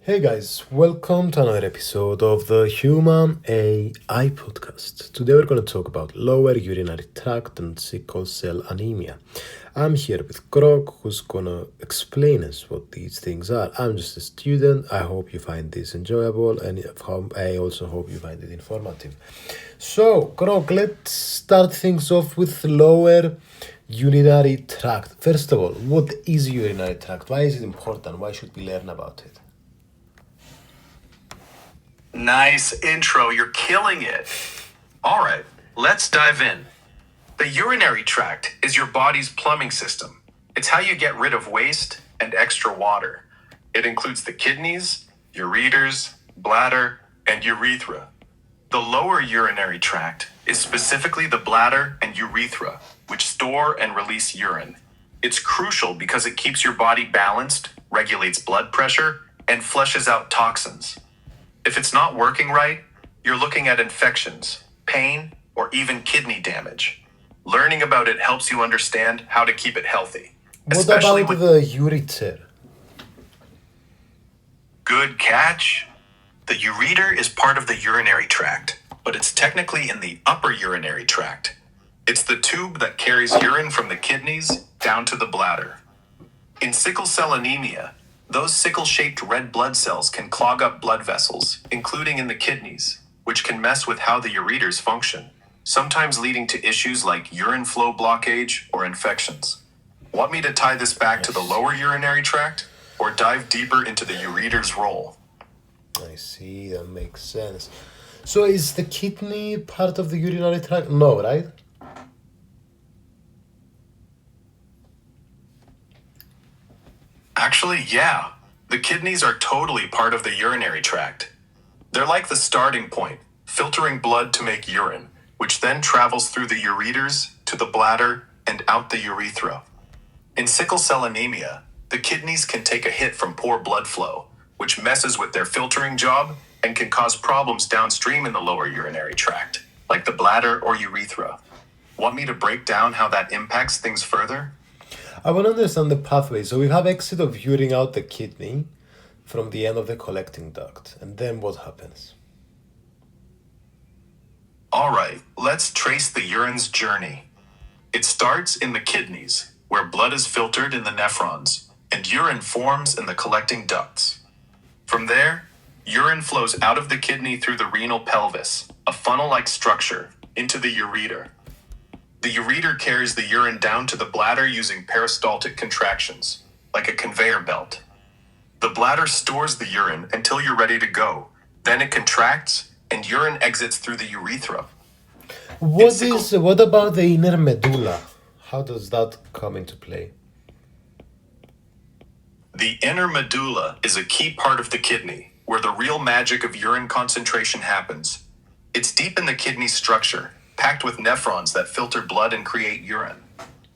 Hey guys, welcome to another episode of the Human AI podcast. Today we're going to talk about lower urinary tract and sickle cell anemia. I'm here with Grog, who's going to explain us what these things are. I'm just a student. I hope you find this enjoyable, and I also hope you find it informative. So, Grog, let's start things off with lower urinary tract. First of all, what is urinary tract? Why is it important? Why should we learn about it? Nice intro. You're killing it. All right, let's dive in. The urinary tract is your body's plumbing system. It's how you get rid of waste and extra water. It includes the kidneys, ureters, bladder, and urethra. The lower urinary tract is specifically the bladder and urethra, which store and release urine. It's crucial because it keeps your body balanced, regulates blood pressure, and flushes out toxins. If it's not working right, you're looking at infections, pain, or even kidney damage. Learning about it helps you understand how to keep it healthy. What about the ureter? Good catch. The ureter is part of the urinary tract, but it's technically in the upper urinary tract. It's the tube that carries urine from the kidneys down to the bladder. In sickle cell anemia, those sickle-shaped red blood cells can clog up blood vessels, including in the kidneys, which can mess with how the ureters function, sometimes leading to issues like urine flow blockage or infections. Want me to tie this back to the lower urinary tract, or dive deeper into the ureter's role? I see, that makes sense. So is the kidney part of the urinary tract? No, right? Actually, yeah. The kidneys are totally part of the urinary tract. They're like the starting point, filtering blood to make urine, which then travels through the ureters to the bladder and out the urethra. In sickle cell anemia, the kidneys can take a hit from poor blood flow, which messes with their filtering job and can cause problems downstream in the lower urinary tract, like the bladder or urethra. Want me to break down how that impacts things further? I want to understand the pathway. So we have exit of urine out the kidney from the end of the collecting duct. And then what happens? All right, let's trace the urine's journey. It starts in the kidneys, where blood is filtered in the nephrons, and urine forms in the collecting ducts. From there, urine flows out of the kidney through the renal pelvis, a funnel-like structure, into the ureter. The ureter carries the urine down to the bladder using peristaltic contractions, like a conveyor belt. The bladder stores the urine until you're ready to go. Then it contracts, and urine exits through the urethra. What about the inner medulla? How does that come into play? The inner medulla is a key part of the kidney, where the real magic of urine concentration happens. It's deep in the kidney structure, packed with nephrons that filter blood and create urine.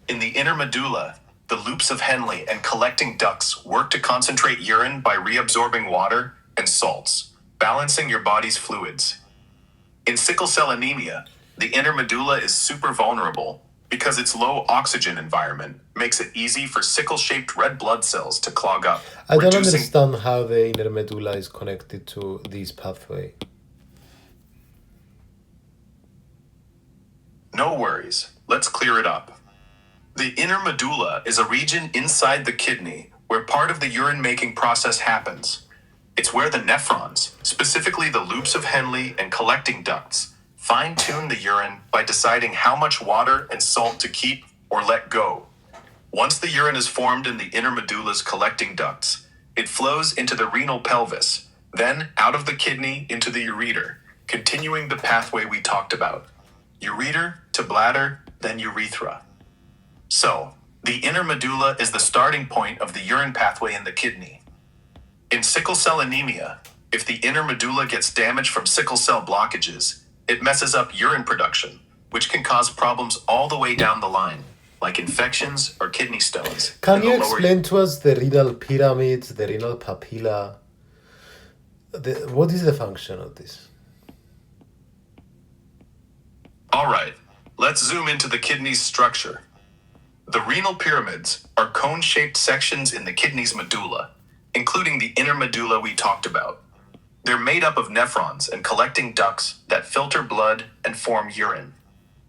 In the inner medulla, the loops of Henle and collecting ducts work to concentrate urine by reabsorbing water and salts, balancing your body's fluids. In sickle cell anemia, the inner medulla is super vulnerable because its low oxygen environment makes it easy for sickle-shaped red blood cells to clog up. I don't understand how the inner medulla is connected to this pathway. No worries, let's clear it up. The inner medulla is a region inside the kidney where part of the urine-making process happens. It's where the nephrons, specifically the loops of Henle and collecting ducts, fine-tune the urine by deciding how much water and salt to keep or let go. Once the urine is formed in the inner medulla's collecting ducts, it flows into the renal pelvis, then out of the kidney into the ureter, continuing the pathway we talked about. Ureter to bladder, then urethra. So, the inner medulla is the starting point of the urine pathway in the kidney. In sickle cell anemia, if the inner medulla gets damaged from sickle cell blockages, it messes up urine production, which can cause problems all the way down the line, like infections or kidney stones. Can you explain to us the renal pyramid, the renal papilla? What is the function of this? All right, let's zoom into the kidney's structure. The renal pyramids are cone-shaped sections in the kidney's medulla. including the inner medulla we talked about. They're made up of nephrons and collecting ducts that filter blood and form urine.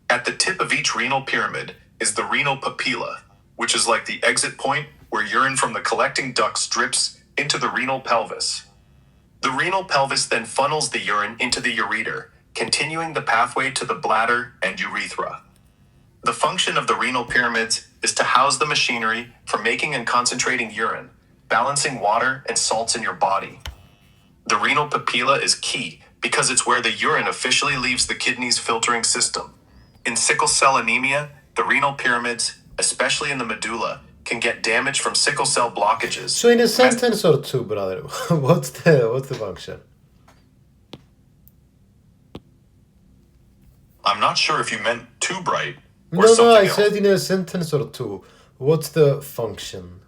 At the tip of each renal pyramid is the renal papilla, which is like the exit point where urine from the collecting ducts drips into the renal pelvis. The renal pelvis then funnels the urine into the ureter, continuing the pathway to the bladder and urethra. The function of the renal pyramids is to house the machinery for making and concentrating urine, balancing water and salts in your body. The renal papilla is key because it's where the urine officially leaves the kidney's filtering system. In sickle cell anemia, the renal pyramids, especially in the medulla, can get damaged from sickle cell blockages. So in a sentence or two, brother, what's the function? I'm not sure if you meant too bright or No, something I else. said in a sentence or two. What's the function?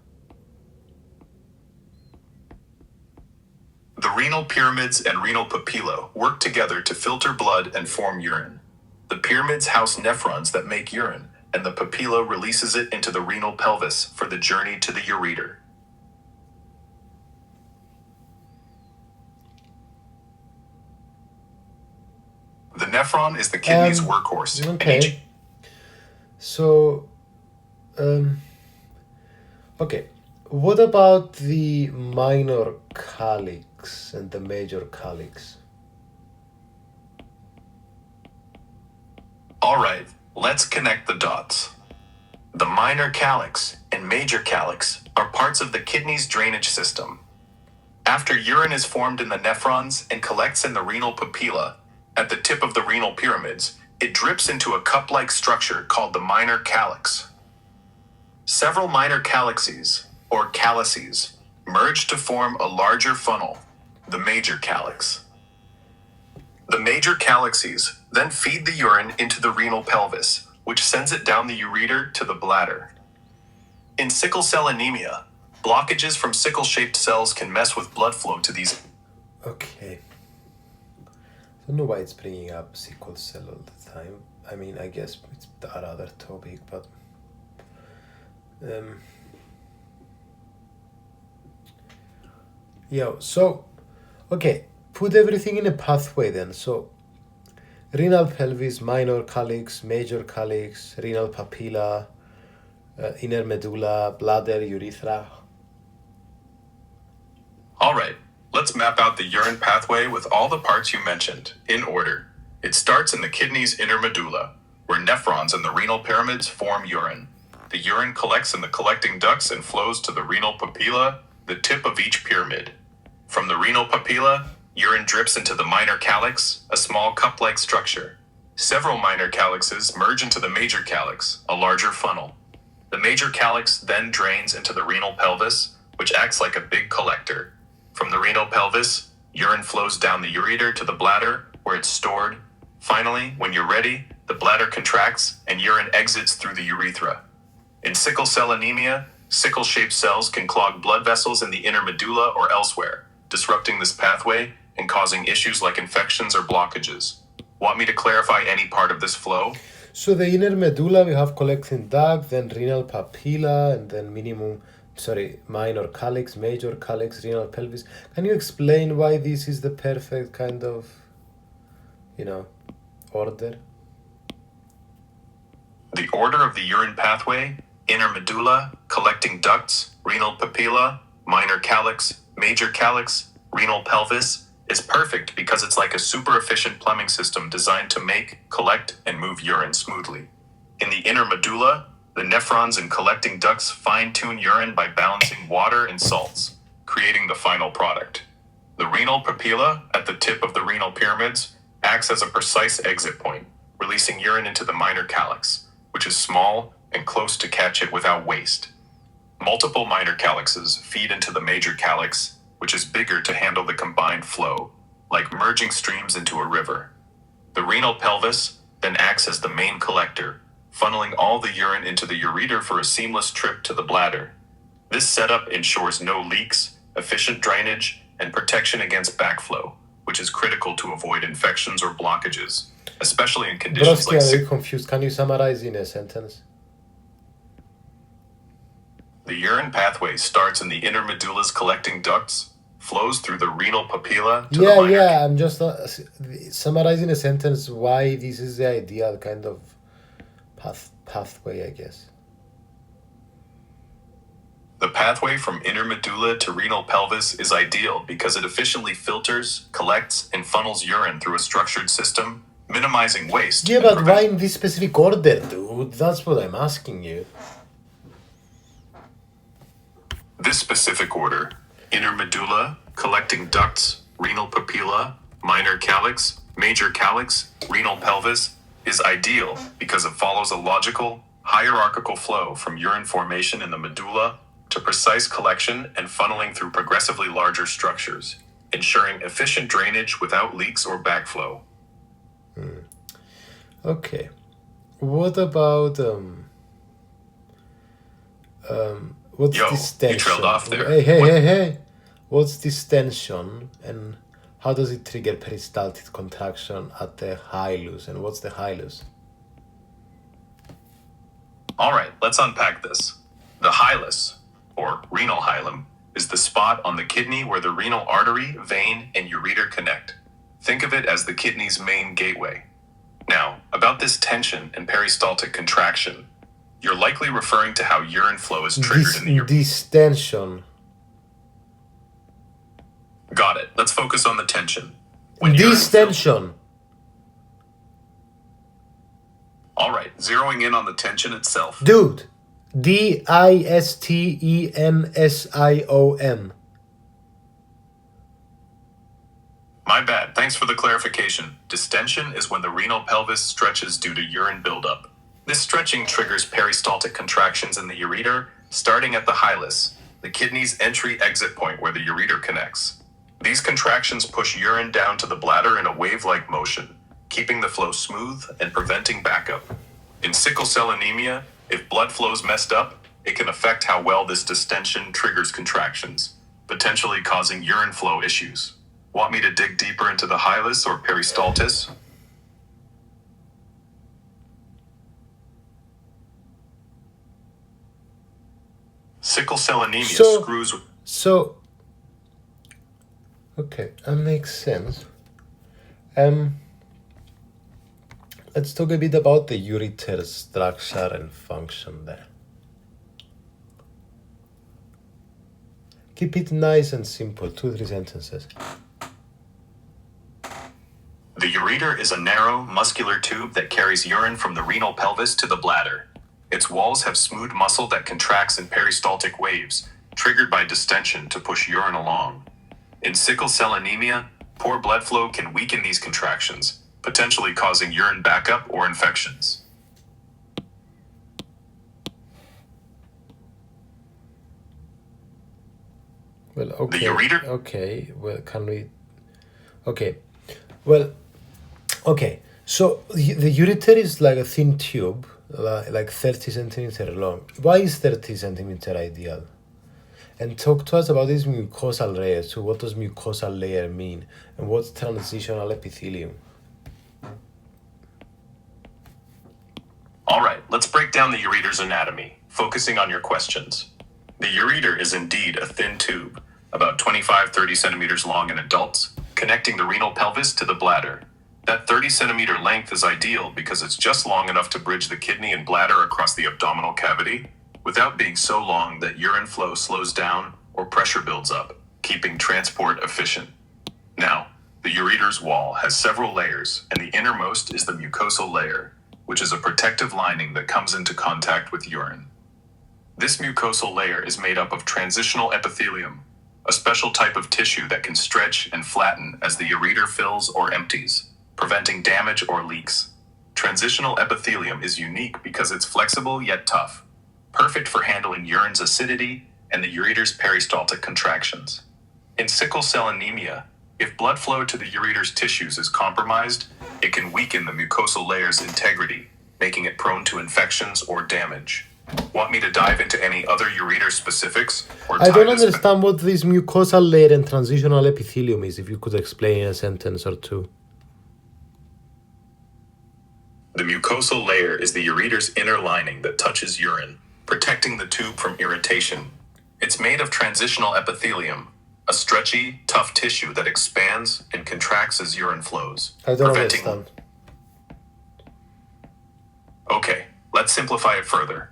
The renal pyramids and renal papilla work together to filter blood and form urine. The pyramids house nephrons that make urine, and the papilla releases it into the renal pelvis for the journey to the ureter. The nephron is the kidney's workhorse. and Okay. each- So, okay. What about the minor calyx and the major calyx? All right, let's connect the dots. The minor calyx and major calyx are parts of the kidney's drainage system. After urine is formed in the nephrons and collects in the renal papilla, at the tip of the renal pyramids, it drips into a cup-like structure called the minor calyx. Several minor calyxes, or calyces, merge to form a larger funnel, the major calyx. The major calyxes then feed the urine into the renal pelvis, which sends it down the ureter to the bladder. In sickle cell anemia, blockages from sickle-shaped cells can mess with blood flow to these. Okay. I don't know why it's bringing up sickle cell all the time. I mean, I guess it's another topic, but yeah. So, okay, put everything in a pathway then. So, renal pelvis, minor calyx, major calyx, renal papilla, inner medulla, bladder, urethra. All right, let's map out the urine pathway with all the parts you mentioned, in order. It starts in the kidney's inner medulla, where nephrons and the renal pyramids form urine. The urine collects in the collecting ducts and flows to the renal papilla, the tip of each pyramid. From the renal papilla, urine drips into the minor calyx, a small cup-like structure. Several minor calyxes merge into the major calyx, a larger funnel. The major calyx then drains into the renal pelvis, which acts like a big collector. From the renal pelvis, urine flows down the ureter to the bladder, where it's stored. Finally, when you're ready, the bladder contracts and urine exits through the urethra. In sickle cell anemia, sickle-shaped cells can clog blood vessels in the inner medulla or elsewhere, disrupting this pathway and causing issues like infections or blockages. Want me to clarify any part of this flow? So the inner medulla, we have collecting duct, then renal papilla, and then minor calyx, major calyx, renal pelvis. Can you explain why this is the perfect kind of, order? The order of the urine pathway: inner medulla, collecting ducts, renal papilla, minor calyx, major calyx, renal pelvis, is perfect because it's like a super efficient plumbing system designed to make, collect, and move urine smoothly. In the inner medulla, the nephrons and collecting ducts fine-tune urine by balancing water and salts, creating the final product. The renal papilla, at the tip of the renal pyramids, acts as a precise exit point, releasing urine into the minor calyx, which is small and close to catch it without waste. Multiple minor calyxes feed into the major calyx, which is bigger to handle the combined flow, like merging streams into a river. The renal pelvis then acts as the main collector, funneling all the urine into the ureter for a seamless trip to the bladder. This setup ensures no leaks, efficient drainage, and protection against backflow, which is critical to avoid infections or blockages, especially in conditions Broski, like I'm very confused. Can you summarize in a sentence? The urine pathway starts in the inner medulla's collecting ducts, flows through the renal papilla to the minor. Yeah, I'm just summarizing a sentence why this is the ideal kind of pathway, I guess. The pathway from inner medulla to renal pelvis is ideal because it efficiently filters, collects, and funnels urine through a structured system, minimizing waste. Yeah, but why in this specific order, dude? That's what I'm asking you. This specific order, inner medulla, collecting ducts, renal papilla, minor calyx, major calyx, renal pelvis, is ideal because it follows a logical, hierarchical flow from urine formation in the medulla to precise collection and funneling through progressively larger structures, ensuring efficient drainage without leaks or backflow. Okay. What about what's distension? You trailed off there. Hey. What's distension and how does it trigger peristaltic contraction at the hilus? And what's the hilus? All right, let's unpack this. The hilus, or renal hilum, is the spot on the kidney where the renal artery, vein, and ureter connect. Think of it as the kidney's main gateway. Now, about this tension and peristaltic contraction, you're likely referring to how urine flow is triggered in the urine. Distension. Got it. Let's focus on the tension. Distension. All right, zeroing in on the tension itself. Dude, Distension. My bad. Thanks for the clarification. Distension is when the renal pelvis stretches due to urine buildup. This stretching triggers peristaltic contractions in the ureter, starting at the hilus, the kidney's entry-exit point where the ureter connects. These contractions push urine down to the bladder in a wave-like motion, keeping the flow smooth and preventing backup. In sickle cell anemia, if blood flow's messed up, it can affect how well this distension triggers contractions, potentially causing urine flow issues. Want me to dig deeper into the hilus or peristaltis? Sickle cell anemia screws... Okay, that makes sense. Let's talk a bit about the ureter structure and function there. Keep it nice and simple, 2-3 sentences. The ureter is a narrow, muscular tube that carries urine from the renal pelvis to the bladder. Its walls have smooth muscle that contracts in peristaltic waves, triggered by distension to push urine along. In sickle cell anemia, poor blood flow can weaken these contractions, potentially causing urine backup or infections. Well, okay. The ureter? Okay, well, can we... Okay, well, okay. So the ureter is like a thin tube, like 30 centimeter long. Why is 30 centimeter ideal? And talk to us about this mucosal layer. So what does mucosal layer mean? And what's transitional epithelium? All right, let's break down the ureter's anatomy, focusing on your questions. The ureter is indeed a thin tube, about 25-30 centimeters long in adults, connecting the renal pelvis to the bladder. That 30 centimeter length is ideal because it's just long enough to bridge the kidney and bladder across the abdominal cavity, without being so long that urine flow slows down or pressure builds up, keeping transport efficient. Now, the ureter's wall has several layers, and the innermost is the mucosal layer, which is a protective lining that comes into contact with urine. This mucosal layer is made up of transitional epithelium, a special type of tissue that can stretch and flatten as the ureter fills or empties, preventing damage or leaks. Transitional epithelium is unique because it's flexible yet tough, perfect for handling urine's acidity and the ureter's peristaltic contractions. In sickle cell anemia, if blood flow to the ureter's tissues is compromised, it can weaken the mucosal layer's integrity, making it prone to infections or damage. Want me to dive into any other ureter specifics? I don't understand what this mucosal layer and transitional epithelium is, if you could explain in a sentence or two. The mucosal layer is the ureter's inner lining that touches urine. protecting the tube from irritation. It's made of transitional epithelium, a stretchy, tough tissue that expands and contracts as urine flows, I don't preventing. understand. Okay, let's simplify it further.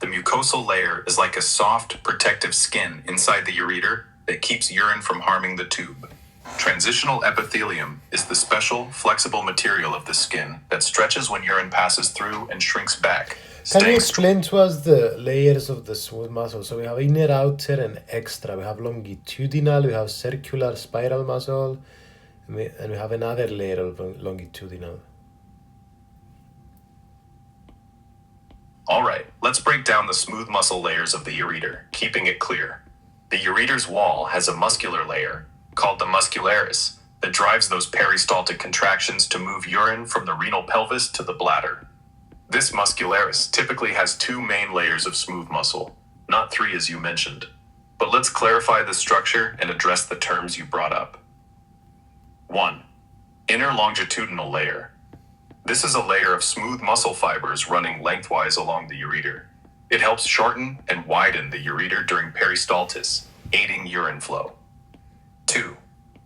The mucosal layer is like a soft, protective skin inside the ureter that keeps urine from harming the tube. Transitional epithelium is the special, flexible material of the skin that stretches when urine passes through and shrinks back. Can you explain to us the layers of the smooth muscle? So we have inner, outer, and extra. We have longitudinal, we have circular, spiral muscle, and we have another layer of longitudinal. All right, let's break down the smooth muscle layers of the ureter, keeping it clear. The ureter's wall has a muscular layer, called the muscularis, that drives those peristaltic contractions to move urine from the renal pelvis to the bladder. This muscularis typically has two main layers of smooth muscle, not three as you mentioned. But let's clarify the structure and address the terms you brought up. 1. Inner longitudinal layer. This is a layer of smooth muscle fibers running lengthwise along the ureter. It helps shorten and widen the ureter during peristaltis, aiding urine flow. 2.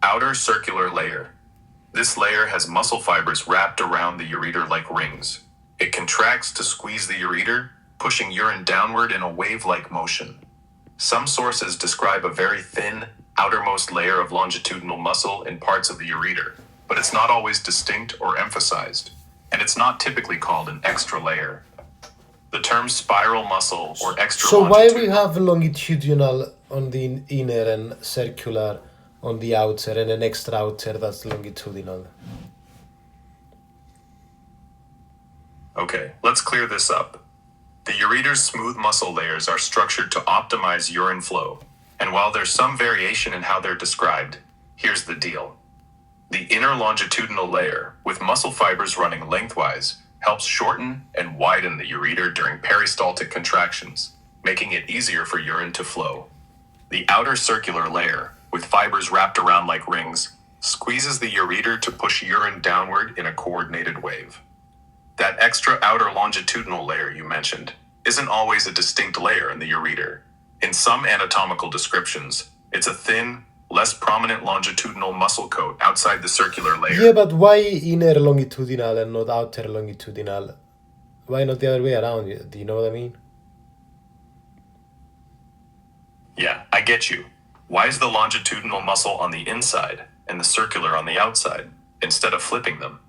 Outer circular layer. This layer has muscle fibers wrapped around the ureter like rings. It contracts to squeeze the ureter, pushing urine downward in a wave-like motion. Some sources describe a very thin, outermost layer of longitudinal muscle in parts of the ureter, but it's not always distinct or emphasized, and it's not typically called an extra layer. The term spiral muscle or extra So why longitudinal. we have longitudinal on the inner and circular on the outer and an extra outer that's longitudinal? Okay, let's clear this up. The ureter's smooth muscle layers are structured to optimize urine flow, and while there's some variation in how they're described, here's the deal. The inner longitudinal layer, with muscle fibers running lengthwise, helps shorten and widen the ureter during peristaltic contractions, making it easier for urine to flow. The outer circular layer, with fibers wrapped around like rings, squeezes the ureter to push urine downward in a coordinated wave. That extra outer longitudinal layer you mentioned isn't always a distinct layer in the ureter. In some anatomical descriptions, it's a thin, less prominent longitudinal muscle coat outside the circular layer. Yeah, but why inner longitudinal and not outer longitudinal? Why not the other way around? Do you know what I mean? Yeah, I get you. Why is the longitudinal muscle on the inside and the circular on the outside, instead of flipping them?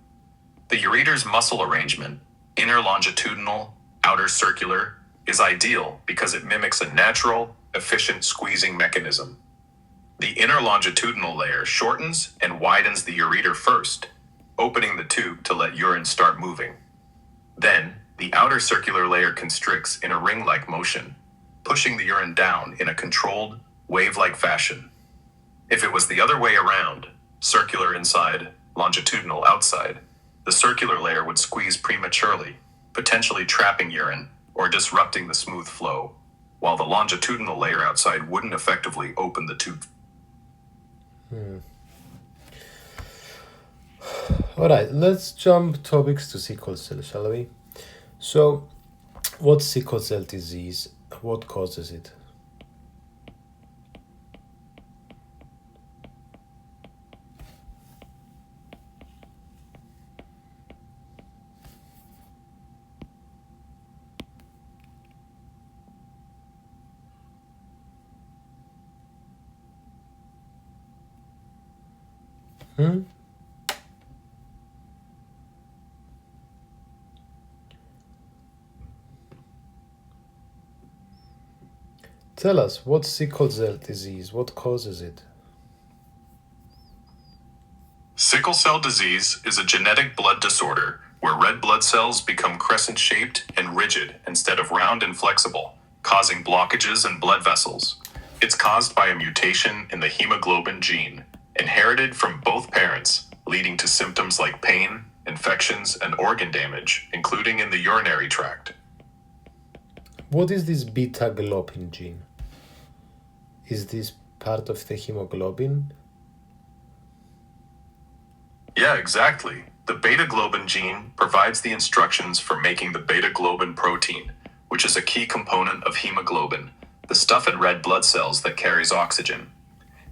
The ureter's muscle arrangement, inner longitudinal, outer circular, is ideal because it mimics a natural, efficient squeezing mechanism. The inner longitudinal layer shortens and widens the ureter first, opening the tube to let urine start moving. Then, the outer circular layer constricts in a ring-like motion, pushing the urine down in a controlled, wave-like fashion. If it was the other way around, circular inside, longitudinal outside, the circular layer would squeeze prematurely, potentially trapping urine or disrupting the smooth flow, while the longitudinal layer outside wouldn't effectively open the tube. Alright, let's jump topics to sickle cell, shall we? So, what's sickle cell disease? What causes it? Tell us, what's sickle cell disease? What causes it? Sickle cell disease is a genetic blood disorder where red blood cells become crescent-shaped and rigid instead of round and flexible, causing blockages in blood vessels. It's caused by a mutation in the hemoglobin gene, inherited from both parents, leading to symptoms like pain, infections, and organ damage, including in the urinary tract. What is this beta globin gene? Is this part of the hemoglobin? Yeah, exactly. The beta globin gene provides the instructions for making the beta globin protein, which is a key component of hemoglobin, the stuff in red blood cells that carries oxygen.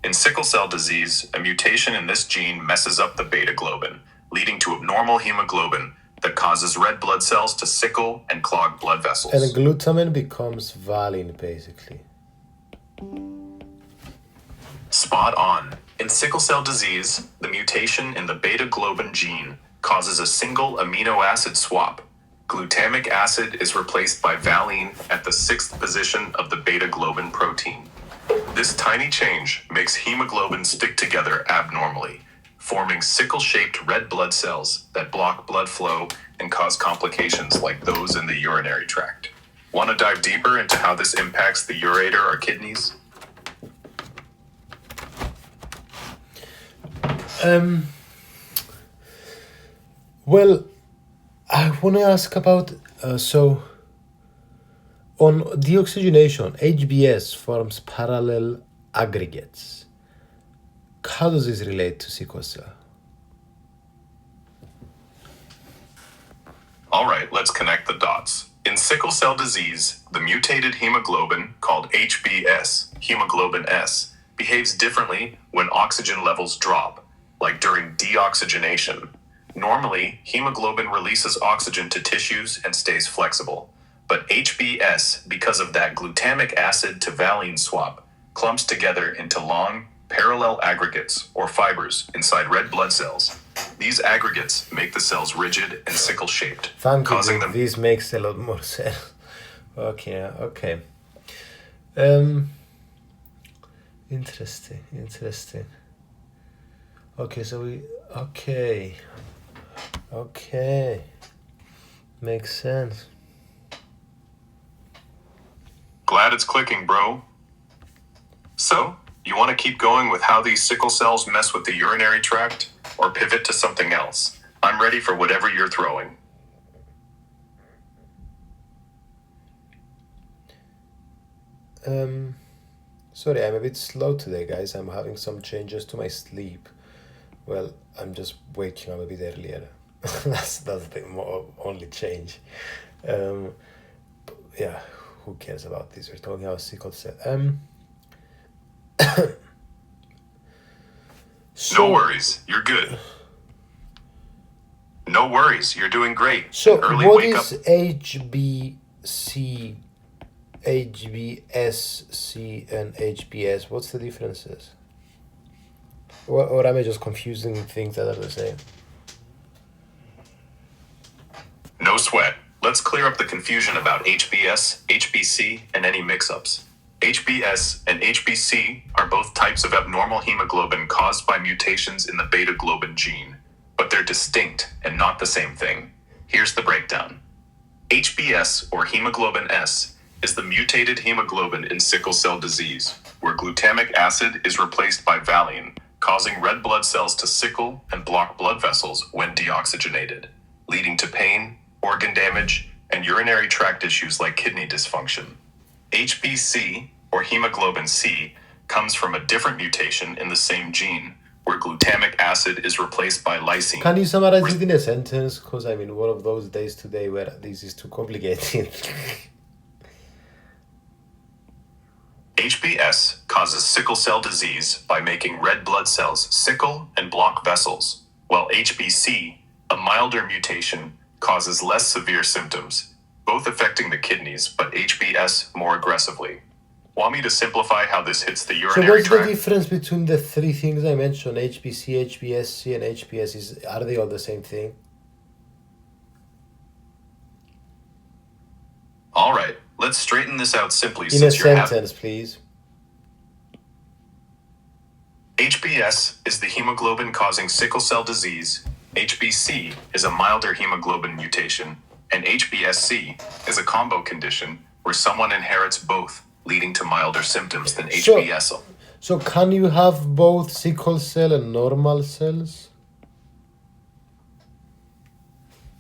In sickle cell disease, a mutation in this gene messes up the beta globin, leading to abnormal hemoglobin that causes red blood cells to sickle and clog blood vessels. And glutamine becomes valine, basically. Spot on. In sickle cell disease, the mutation in the beta globin gene causes a single amino acid swap. Glutamic acid is replaced by valine at the 6th position of the beta globin protein. This tiny change makes hemoglobin stick together abnormally, forming sickle-shaped red blood cells that block blood flow and cause complications like those in the urinary tract. Want to dive deeper into how this impacts the ureter or kidneys? Well, I want to ask about, on deoxygenation, HBS forms parallel aggregates. How does this relate to sickle cell? All right, let's connect the dots. In sickle cell disease, the mutated hemoglobin, called HBS, hemoglobin S, behaves differently when oxygen levels drop, like during deoxygenation. Normally, hemoglobin releases oxygen to tissues and stays flexible. But HBS, because of that glutamic acid to valine swap, clumps together into long, parallel aggregates, or fibers, inside red blood cells. These aggregates make the cells rigid and sickle-shaped, causing them... This makes a lot more sense. Okay. Interesting. Okay. Makes sense. Glad it's clicking, bro. So, you want to keep going with how these sickle cells mess with the urinary tract, or pivot to something else? I'm ready for whatever you're throwing. Sorry, I'm a bit slow today, guys. I'm having some changes to my sleep. Well, I'm just waking up a bit earlier. that's the only change. Yeah, who cares about this? We're talking about sickle cell. No worries, you're good. No worries, you're doing great. So, Early what wake is up. HBSC, and HBS? What's the differences? Or am I just confusing things that are the same? No sweat. Let's clear up the confusion about HBS, HBC, and any mix-ups. HBS and HBC are both types of abnormal hemoglobin caused by mutations in the beta globin gene, but they're distinct and not the same thing. Here's the breakdown. HBS, or hemoglobin S, is the mutated hemoglobin in sickle cell disease, where glutamic acid is replaced by valine, causing red blood cells to sickle and block blood vessels when deoxygenated, leading to pain, organ damage, and urinary tract issues like kidney dysfunction. HBC, or hemoglobin C, comes from a different mutation in the same gene, where glutamic acid is replaced by lysine. Can you summarize it in a sentence? Because I'm in one of those days today where this is too complicated. HBS causes sickle cell disease by making red blood cells sickle and block vessels, while HBC, a milder mutation, causes less severe symptoms, both affecting the kidneys, but HBS more aggressively. Want me to simplify how this hits the urinary So what's tract? the difference between the three things I mentioned, HBC, HBSC, and HBS? Are they all the same thing? All right, let's straighten this out simply In a since you're sentence, please. HBS is the hemoglobin causing sickle cell disease, HBC is a milder hemoglobin mutation, and HBSC is a combo condition where someone inherits both, leading to milder symptoms than HBS. So can you have both sickle cell and normal cells?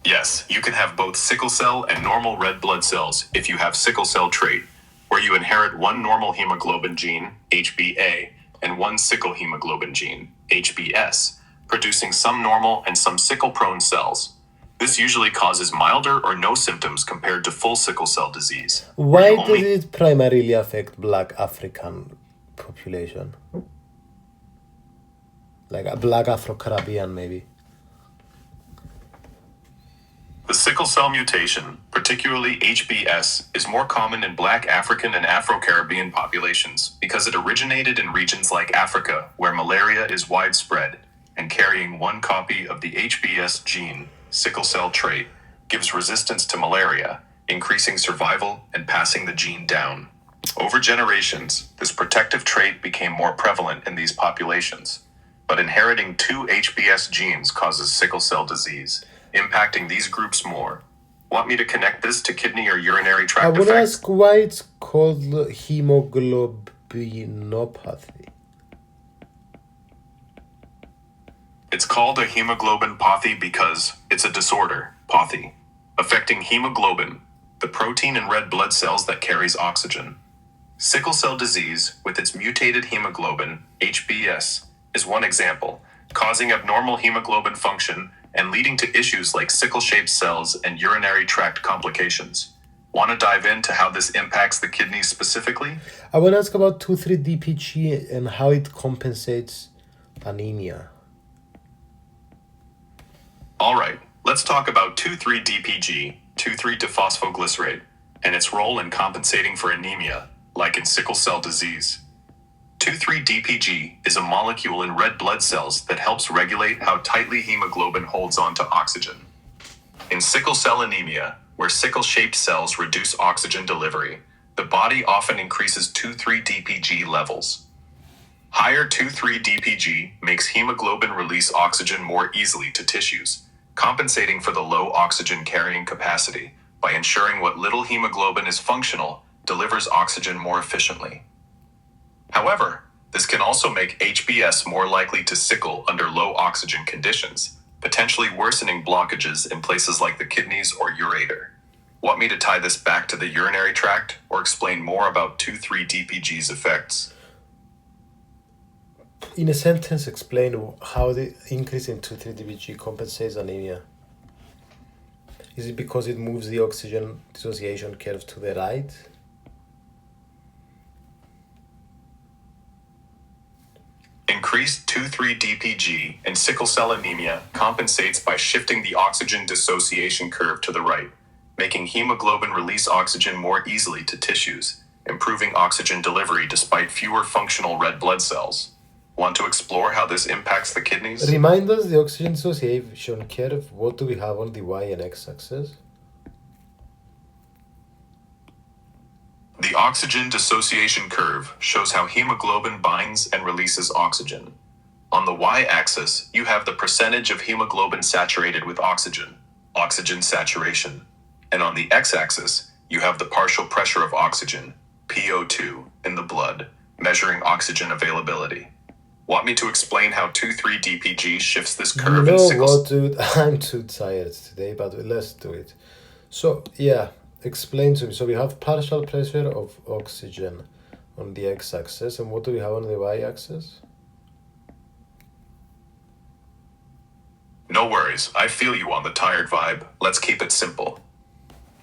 Yes, you can have both sickle cell and normal red blood cells if you have sickle cell trait, where you inherit one normal hemoglobin gene, HbA, and one sickle hemoglobin gene, HbS, producing some normal and some sickle-prone cells. This usually causes milder or no symptoms compared to full sickle cell disease. Why does it primarily affect Black African population? Like a Black Afro-Caribbean, maybe. The sickle cell mutation, particularly HBS, is more common in Black African and Afro-Caribbean populations because it originated in regions like Africa, where malaria is widespread, and carrying one copy of the HBS gene, sickle cell trait, gives resistance to malaria, increasing survival and passing the gene down. Over generations, this protective trait became more prevalent in these populations, but inheriting two HBS genes causes sickle cell disease, impacting these groups more. Want me to connect this to kidney or urinary tract I want to effects? ask why it's called hemoglobinopathy. It's called a hemoglobinopathy because it's a disorder, pathy, affecting hemoglobin, the protein in red blood cells that carries oxygen. Sickle cell disease, with its mutated hemoglobin, HBS, is one example, causing abnormal hemoglobin function and leading to issues like sickle-shaped cells and urinary tract complications. Want to dive into how this impacts the kidneys specifically? I want to ask about 2,3-DPG and how it compensates anemia. All right, let's talk about 2,3-DPG, 2,3-phosphoglycerate, and its role in compensating for anemia, like in sickle cell disease. 2,3-DPG is a molecule in red blood cells that helps regulate how tightly hemoglobin holds onto oxygen. In sickle cell anemia, where sickle-shaped cells reduce oxygen delivery, the body often increases 2,3-DPG levels. Higher 2,3-DPG makes hemoglobin release oxygen more easily to tissues, compensating for the low oxygen carrying capacity by ensuring what little hemoglobin is functional delivers oxygen more efficiently. However, this can also make HBS more likely to sickle under low oxygen conditions, potentially worsening blockages in places like the kidneys or ureter. Want me to tie this back to the urinary tract or explain more about 2,3-DPG's effects? In a sentence, explain how the increase in 2,3-DPG compensates anemia. Is it because it moves the oxygen dissociation curve to the right? Increased 2,3-DPG in sickle cell anemia compensates by shifting the oxygen dissociation curve to the right, making hemoglobin release oxygen more easily to tissues, improving oxygen delivery despite fewer functional red blood cells. Want to explore how this impacts the kidneys? Remind us the oxygen dissociation curve. What do we have on the y and x axis? The oxygen dissociation curve shows how hemoglobin binds and releases oxygen. On the y-axis, you have the percentage of hemoglobin saturated with oxygen, oxygen saturation. And on the x-axis, you have the partial pressure of oxygen, Pt1, in the blood, measuring oxygen availability. Want me to explain how 2,3-DPG shifts this curve in sickle cell? Dude? I'm too tired today, but let's do it. So, yeah, explain to me. So we have partial pressure of oxygen on the x-axis, and what do we have on the y-axis? No worries, I feel you on the tired vibe. Let's keep it simple.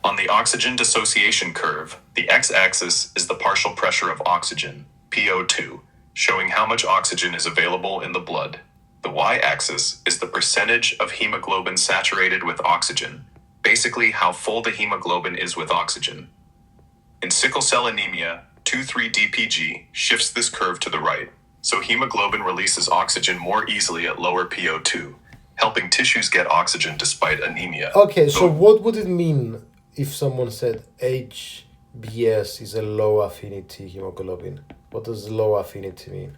On the oxygen dissociation curve, the x-axis is the partial pressure of oxygen, Pt2, showing how much oxygen is available in the blood. The y-axis is the percentage of hemoglobin saturated with oxygen, basically how full the hemoglobin is with oxygen. In sickle cell anemia, 2,3-DPG shifts this curve to the right, so hemoglobin releases oxygen more easily at lower Pt2, helping tissues get oxygen despite anemia. Okay, so what would it mean if someone said HBS is a low affinity hemoglobin? What does low affinity mean?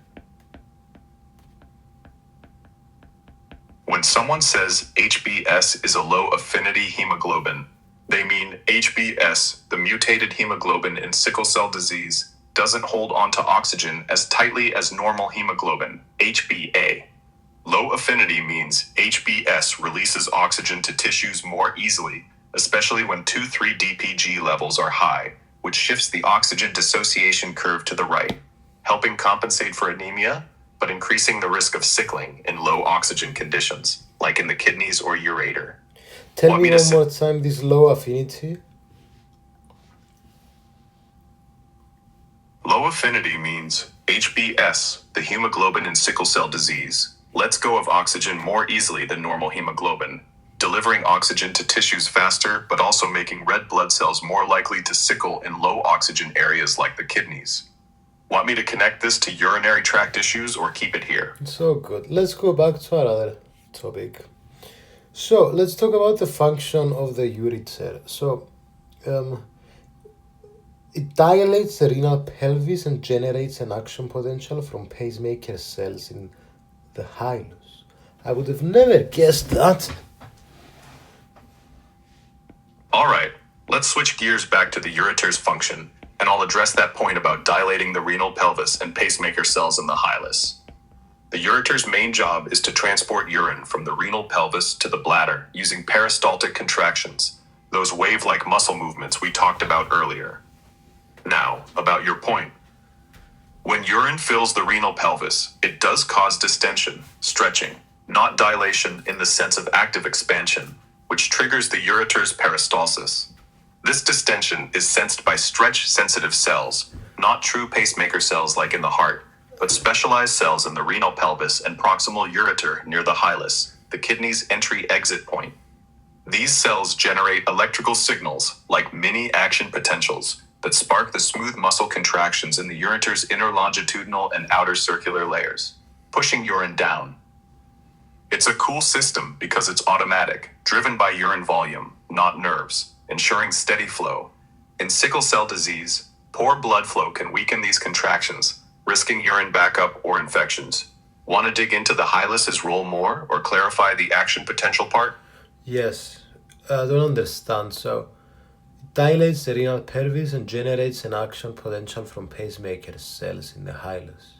When someone says HBS is a low affinity hemoglobin, they mean HBS, the mutated hemoglobin in sickle cell disease, doesn't hold onto oxygen as tightly as normal hemoglobin, HbA. Low affinity means HBS releases oxygen to tissues more easily, especially when 2,3-DPG levels are high, which shifts the oxygen dissociation curve to the right, helping compensate for anemia, but increasing the risk of sickling in low oxygen conditions, like in the kidneys or ureter. Tell Want me me to one say? more time this low affinity. Low affinity means HbS, the hemoglobin in sickle cell disease, lets go of oxygen more easily than normal hemoglobin, delivering oxygen to tissues faster, but also making red blood cells more likely to sickle in low oxygen areas like the kidneys. Want me to connect this to urinary tract issues or keep it here? So good. Let's go back to another topic. So let's talk about the function of the ureter. So um, it dilates the renal pelvis and generates an action potential from pacemaker cells in the hilus. I would have never guessed that. All right, let's switch gears back to the ureter's function, and I'll address that point about dilating the renal pelvis and pacemaker cells in the hilus. The ureter's main job is to transport urine from the renal pelvis to the bladder using peristaltic contractions, those wave-like muscle movements we talked about earlier. Now, about your point. When urine fills the renal pelvis, it does cause distension, stretching, not dilation in the sense of active expansion, which triggers the ureter's peristalsis. This distension is sensed by stretch-sensitive cells, not true pacemaker cells like in the heart, but specialized cells in the renal pelvis and proximal ureter near the hilus, the kidney's entry-exit point. These cells generate electrical signals, like mini action potentials, that spark the smooth muscle contractions in the ureter's inner longitudinal and outer circular layers, pushing urine down. It's a cool system because it's automatic, driven by urine volume, not nerves, ensuring steady flow. In sickle cell disease, poor blood flow can weaken these contractions, risking urine backup or infections. Want to dig into the hilus's role more or clarify the action potential part? Yes, I don't understand. So, it dilates the renal pelvis and generates an action potential from pacemaker cells in the hilus.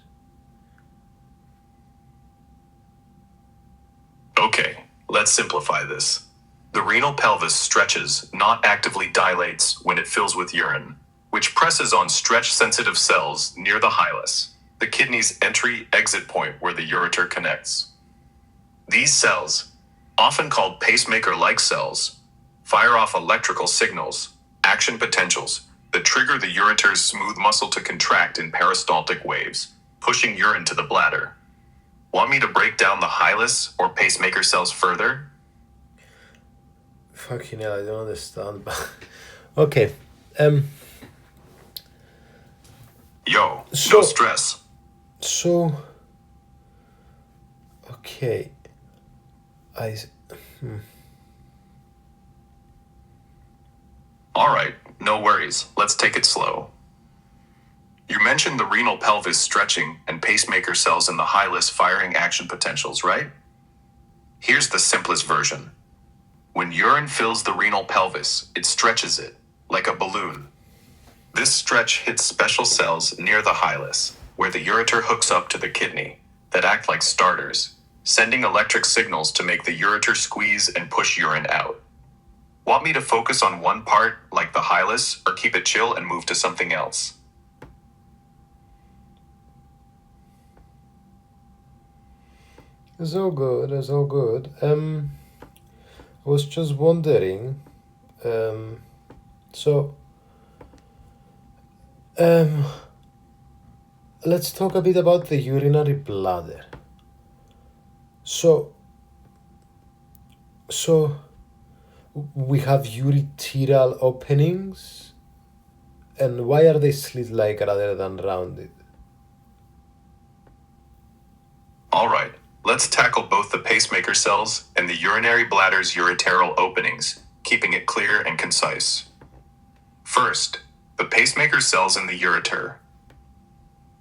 Okay, let's simplify this. The renal pelvis stretches, not actively dilates, when it fills with urine, which presses on stretch-sensitive cells near the hilus, the kidney's entry-exit point where the ureter connects. These cells, often called pacemaker-like cells, fire off electrical signals, action potentials, that trigger the ureter's smooth muscle to contract in peristaltic waves, pushing urine to the bladder. Want me to break down the hilus or pacemaker cells further? Fucking hell, I don't understand. But okay. Um. Yo, So- no stress. So. Okay. I. All right, no worries. Let's take it slow. You mentioned the renal pelvis stretching and pacemaker cells in the hilus firing action potentials, right? Here's the simplest version. When urine fills the renal pelvis, it stretches it, like a balloon. This stretch hits special cells near the hilus, where the ureter hooks up to the kidney, that act like starters, sending electric signals to make the ureter squeeze and push urine out. Want me to focus on one part, like the hilus, or keep it chill and move to something else? It's all good. It's all good. I was just wondering. So. Let's talk a bit about the urinary bladder. So. We have ureteral openings, and why are they slit-like rather than rounded? All right, let's tackle both the pacemaker cells and the urinary bladder's ureteral openings, keeping it clear and concise. First, the pacemaker cells in the ureter.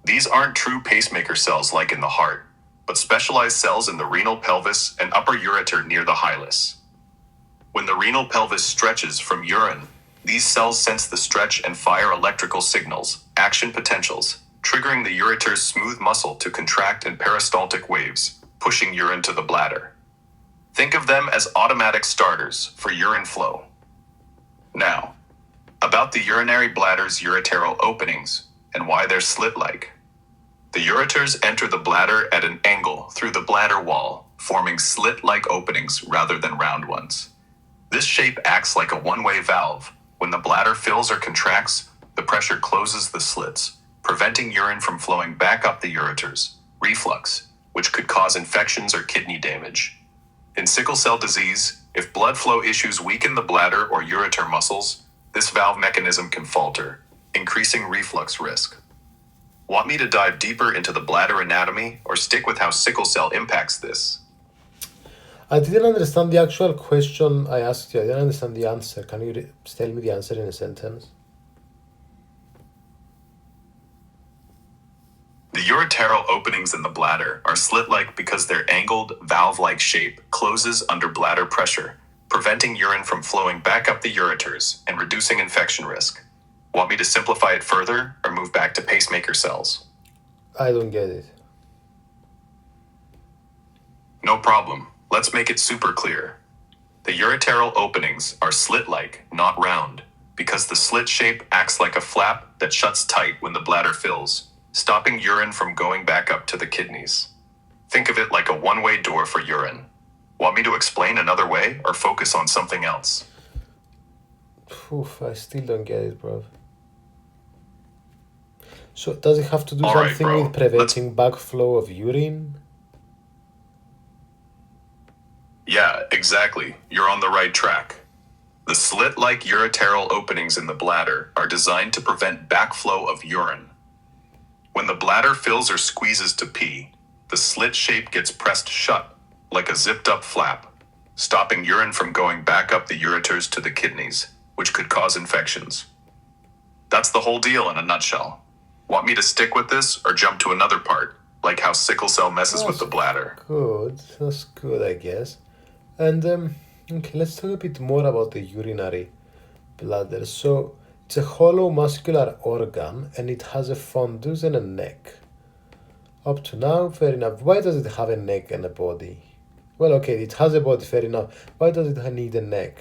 These aren't true pacemaker cells like in the heart, but specialized cells in the renal pelvis and upper ureter near the hilus. When the renal pelvis stretches from urine, these cells sense the stretch and fire electrical signals, action potentials, triggering the ureter's smooth muscle to contract in peristaltic waves, pushing urine to the bladder. Think of them as automatic starters for urine flow. Now, about the urinary bladder's ureteral openings and why they're slit-like. The ureters enter the bladder at an angle through the bladder wall, forming slit-like openings rather than round ones. This shape acts like a one-way valve. When the bladder fills or contracts, the pressure closes the slits, preventing urine from flowing back up the ureters, reflux, which could cause infections or kidney damage. In sickle cell disease, if blood flow issues weaken the bladder or ureter muscles, this valve mechanism can falter, increasing reflux risk. Want me to dive deeper into the bladder anatomy or stick with how sickle cell impacts this? I didn't understand the actual question I asked you. I didn't understand the answer. Can you tell me the answer in a sentence? The ureteral openings in the bladder are slit-like because their angled, valve-like shape closes under bladder pressure, preventing urine from flowing back up the ureters and reducing infection risk. Want me to simplify it further or move back to pacemaker cells? I don't get it. No problem. Let's make it super clear. The ureteral openings are slit-like, not round, because the slit shape acts like a flap that shuts tight when the bladder fills, stopping urine from going back up to the kidneys. Think of it like a one-way door for urine. Want me to explain another way or focus on something else? Oof, I still don't get it, bro. So does it have to do All right, something bro. with preventing backflow of urine? Yeah, exactly. You're on the right track. The slit-like ureteral openings in the bladder are designed to prevent backflow of urine. When the bladder fills or squeezes to pee, the slit shape gets pressed shut, like a zipped-up flap, stopping urine from going back up the ureters to the kidneys, which could cause infections. That's the whole deal in a nutshell. Want me to stick with this or jump to another part, like how sickle cell messes with the bladder? Good. That's good, I guess. And okay, let's talk a bit more about the urinary bladder. So it's a hollow muscular organ and it has a fundus and a neck. Up to now, fair enough. Why does it have a neck and a body? Well, okay, it has a body, fair enough. Why does it need a neck?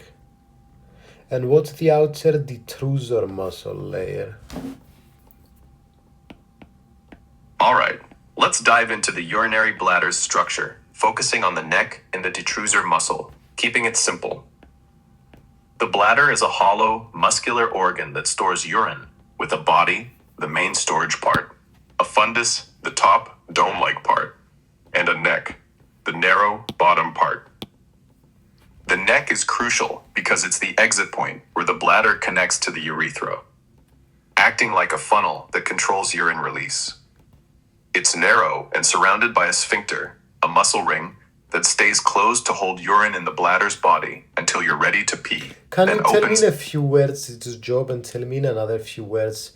And what's the outer detrusor muscle layer? All right, let's dive into the urinary bladder's structure, focusing on the neck and the detrusor muscle, keeping it simple. The bladder is a hollow, muscular organ that stores urine, with a body, the main storage part, a fundus, the top, dome-like part, and a neck, the narrow, bottom part. The neck is crucial because it's the exit point where the bladder connects to the urethra, acting like a funnel that controls urine release. It's narrow and surrounded by a sphincter, a muscle ring, that stays closed to hold urine in the bladder's body until you're ready to pee. Can you tell me in a few words its job and tell me in another few words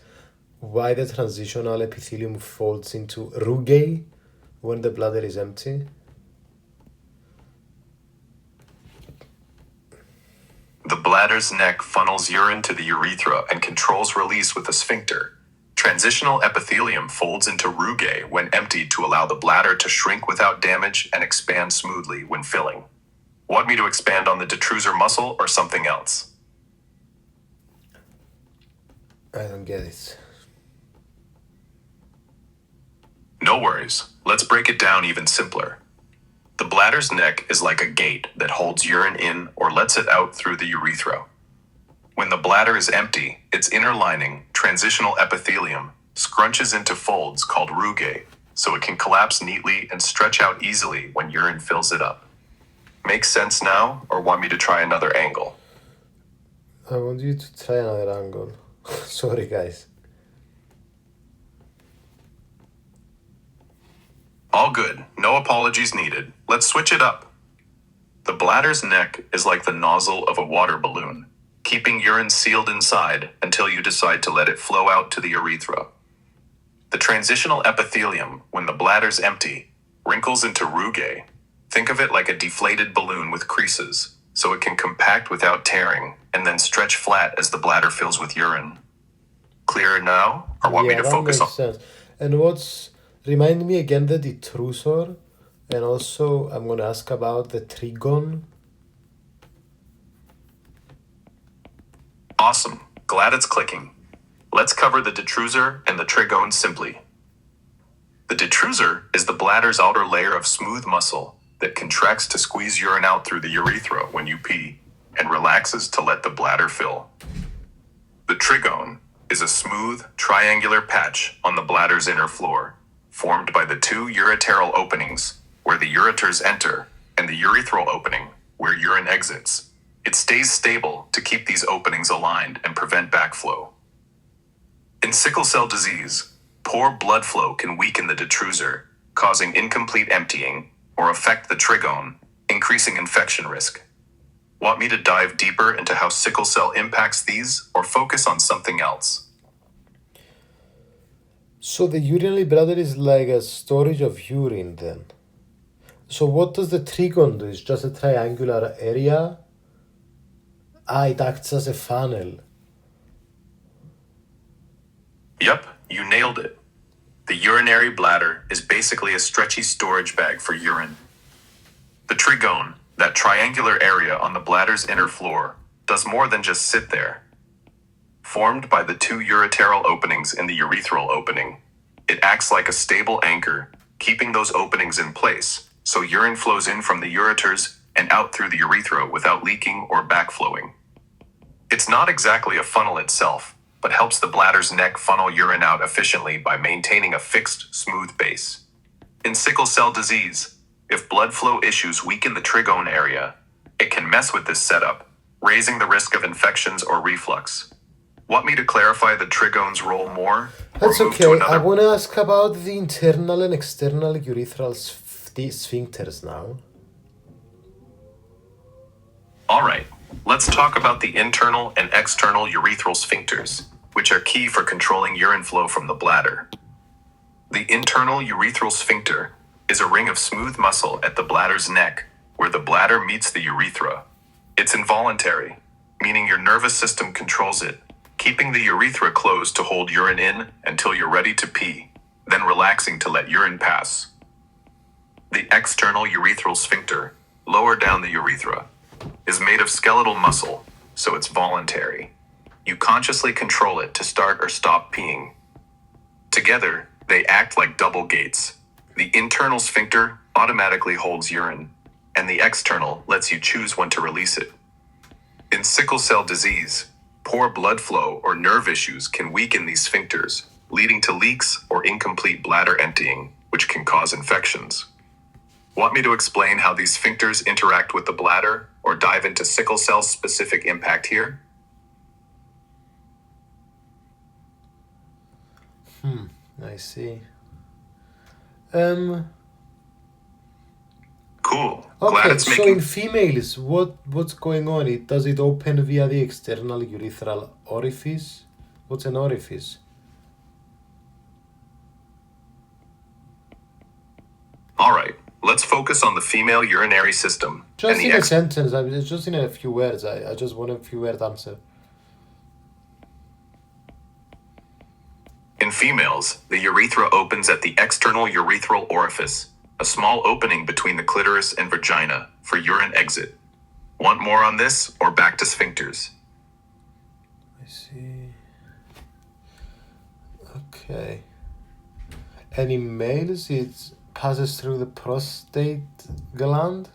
why the transitional epithelium folds into rugae when the bladder is empty? The bladder's neck funnels urine to the urethra and controls release with a sphincter. Transitional epithelium folds into rugae when emptied to allow the bladder to shrink without damage and expand smoothly when filling. Want me to expand on the detrusor muscle or something else? I don't get it. No worries. Let's break it down even simpler. The bladder's neck is like a gate that holds urine in or lets it out through the urethra. When the bladder is empty, its inner lining, transitional epithelium, scrunches into folds called rugae, so it can collapse neatly and stretch out easily when urine fills it up. Makes sense now, or want me to try another angle? I want you to try another angle. Sorry, guys. All good. No apologies needed. Let's switch it up. The bladder's neck is like the nozzle of a water balloon, keeping urine sealed inside until you decide to let it flow out to the urethra. The transitional epithelium, when the bladder's empty, wrinkles into rugae. Think of it like a deflated balloon with creases, so it can compact without tearing and then stretch flat as the bladder fills with urine. Clearer now, or want me to focus on? Sense. And remind me again the detrusor, and also I'm going to ask about the trigon. Awesome. Glad it's clicking. Let's cover the detrusor and the trigone simply. The detrusor is the bladder's outer layer of smooth muscle that contracts to squeeze urine out through the urethra when you pee, and relaxes to let the bladder fill. The trigone is a smooth, triangular patch on the bladder's inner floor, formed by the two ureteral openings, where the ureters enter, and the urethral opening, where urine exits. It stays stable to keep these openings aligned and prevent backflow. In sickle cell disease, poor blood flow can weaken the detrusor, causing incomplete emptying, or affect the trigone, increasing infection risk. Want me to dive deeper into how sickle cell impacts these, or focus on something else? So the urinary bladder is like a storage of urine then. So what does the trigone do? It's just a triangular area? It acts as a funnel. Yep, you nailed it. The urinary bladder is basically a stretchy storage bag for urine. The trigone, that triangular area on the bladder's inner floor, does more than just sit there. Formed by the two ureteral openings in the urethral opening, it acts like a stable anchor, keeping those openings in place, so urine flows in from the ureters and out through the urethra without leaking or backflowing. It's not exactly a funnel itself, but helps the bladder's neck funnel urine out efficiently by maintaining a fixed, smooth base. In sickle cell disease, if blood flow issues weaken the trigone area, it can mess with this setup, raising the risk of infections or reflux. Want me to clarify the trigone's role more? That's okay. I want to ask about the internal and external urethral sphincters now. All right, let's talk about the internal and external urethral sphincters, which are key for controlling urine flow from the bladder. The internal urethral sphincter is a ring of smooth muscle at the bladder's neck, where the bladder meets the urethra. It's involuntary, meaning your nervous system controls it, keeping the urethra closed to hold urine in until you're ready to pee, then relaxing to let urine pass. The external urethral sphincter, lower down the urethra, is made of skeletal muscle, so it's voluntary. You consciously control it to start or stop peeing. Together, they act like double gates. The internal sphincter automatically holds urine, and the external lets you choose when to release it. In sickle cell disease, poor blood flow or nerve issues can weaken these sphincters, leading to leaks or incomplete bladder emptying, which can cause infections. Want me to explain how these sphincters interact with the bladder, or dive into sickle cell specific impact here? I see. Cool. Glad Okay, it's so making... in females, what's going on? Does it open via the external urethral orifice? What's an orifice? All right, let's focus on the female urinary system. Just in a sentence, just in a few words. I just want a few word answer. In females, the urethra opens at the external urethral orifice, a small opening between the clitoris and vagina for urine exit. Want more on this, or back to sphincters? I see. Okay. And in males, it passes through the prostate gland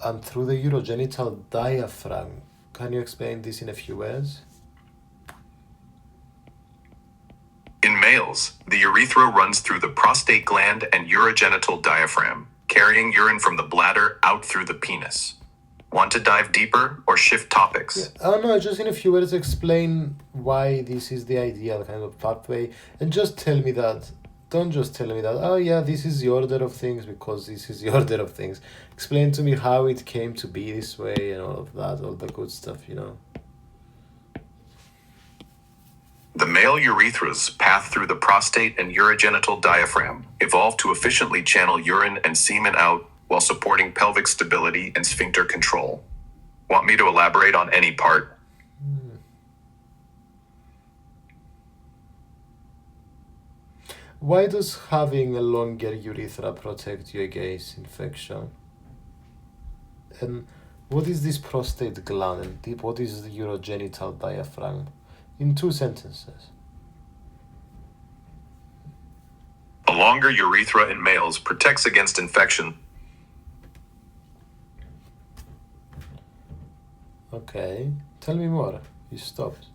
and through the urogenital diaphragm. Can you explain this in a few words? In males, the urethra runs through the prostate gland and urogenital diaphragm, carrying urine from the bladder out through the penis. Want to dive deeper or shift topics? Yeah. Oh no, just in a few words explain why this is the ideal kind of pathway, and just tell me that. Don't just tell me that, oh yeah, this is the order of things because this is the order of things. Explain to me how it came to be this way and all of that, all the good stuff, you know. The male urethra's path through the prostate and urogenital diaphragm evolved to efficiently channel urine and semen out while supporting pelvic stability and sphincter control. Want me to elaborate on any part? Why does having a longer urethra protect you against infection? And what is this prostate gland and what is the urogenital diaphragm? In 2 sentences. A longer urethra in males protects against infection. Okay. Tell me more. You stopped.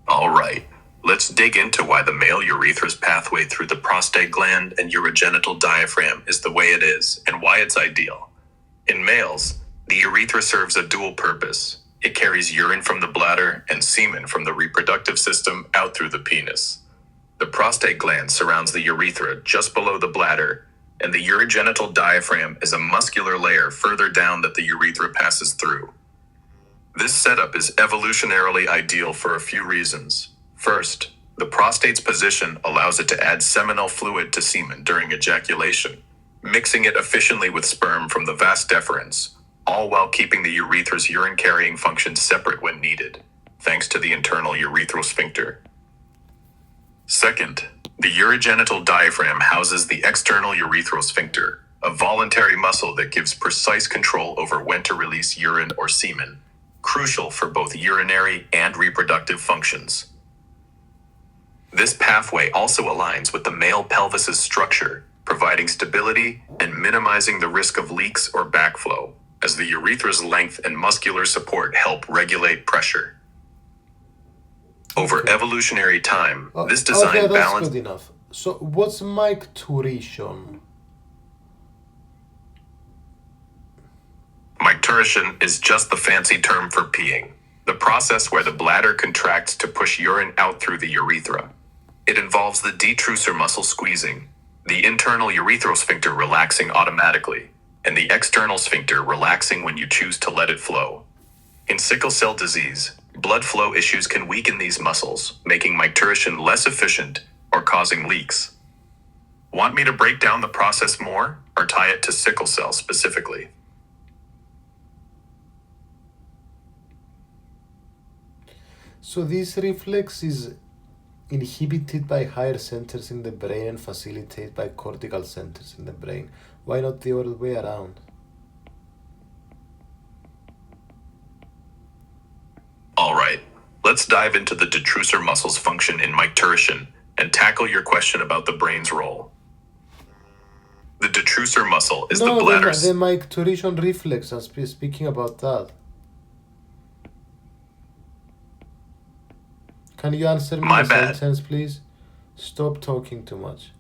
All right. Let's dig into why the male urethra's pathway through the prostate gland and urogenital diaphragm is the way it is and why it's ideal. In males, the urethra serves a dual purpose. It carries urine from the bladder and semen from the reproductive system out through the penis. The prostate gland surrounds the urethra just below the bladder, and the urogenital diaphragm is a muscular layer further down that the urethra passes through. This setup is evolutionarily ideal for a few reasons. First, the prostate's position allows it to add seminal fluid to semen during ejaculation, mixing it efficiently with sperm from the vas deferens, all while keeping the urethra's urine-carrying function separate when needed, thanks to the internal urethral sphincter. Second, the urogenital diaphragm houses the external urethral sphincter, a voluntary muscle that gives precise control over when to release urine or semen, crucial for both urinary and reproductive functions. This pathway also aligns with the male pelvis's structure, providing stability and minimizing the risk of leaks or backflow, as the urethra's length and muscular support help regulate pressure. Over evolutionary time, this design okay, that's balance. good enough. So, what's micturition? Micturition is just the fancy term for peeing, the process where the bladder contracts to push urine out through the urethra. It involves the detrusor muscle squeezing, the internal urethral sphincter relaxing automatically, and the external sphincter relaxing when you choose to let it flow. In sickle cell disease, blood flow issues can weaken these muscles, making micturition less efficient or causing leaks. Want me to break down the process more, or tie it to sickle cell specifically? So, this reflex is inhibited by higher centers in the brain and facilitated by cortical centers in the brain. Why not the other way around? All right, let's dive into the detrusor muscle's function in micturition and tackle your question about the brain's role. The detrusor muscle is the bladder's... the micturition reflex, I'm speaking about that. Can you answer me the sentence, please? Stop talking too much.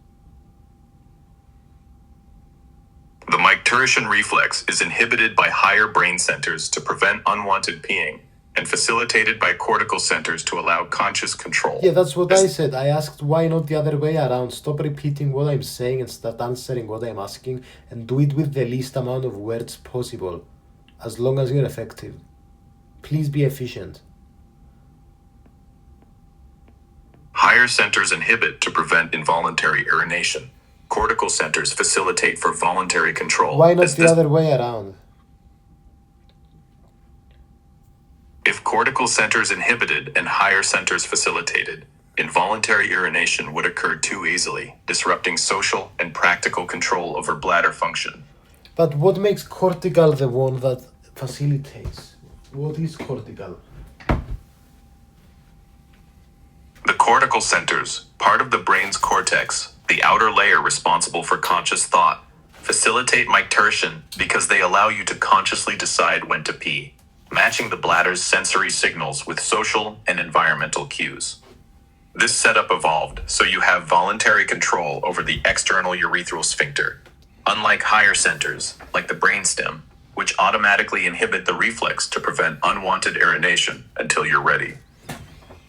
The micturition reflex is inhibited by higher brain centers to prevent unwanted peeing and facilitated by cortical centers to allow conscious control. Yeah, that's what I said. I asked why not the other way around. Stop repeating what I'm saying and start answering what I'm asking, and do it with the least amount of words possible, as long as you're effective. Please be efficient. Higher centers inhibit to prevent involuntary urination. Cortical centers facilitate for voluntary control. Why not the other way around? If cortical centers inhibited and higher centers facilitated, involuntary urination would occur too easily, disrupting social and practical control over bladder function. But what makes cortical the one that facilitates? What is cortical? The cortical centers, part of the brain's cortex, the outer layer responsible for conscious thought, facilitate micturition because they allow you to consciously decide when to pee, matching the bladder's sensory signals with social and environmental cues. This setup evolved so you have voluntary control over the external urethral sphincter, unlike higher centers, like the brainstem, which automatically inhibit the reflex to prevent unwanted urination until you're ready.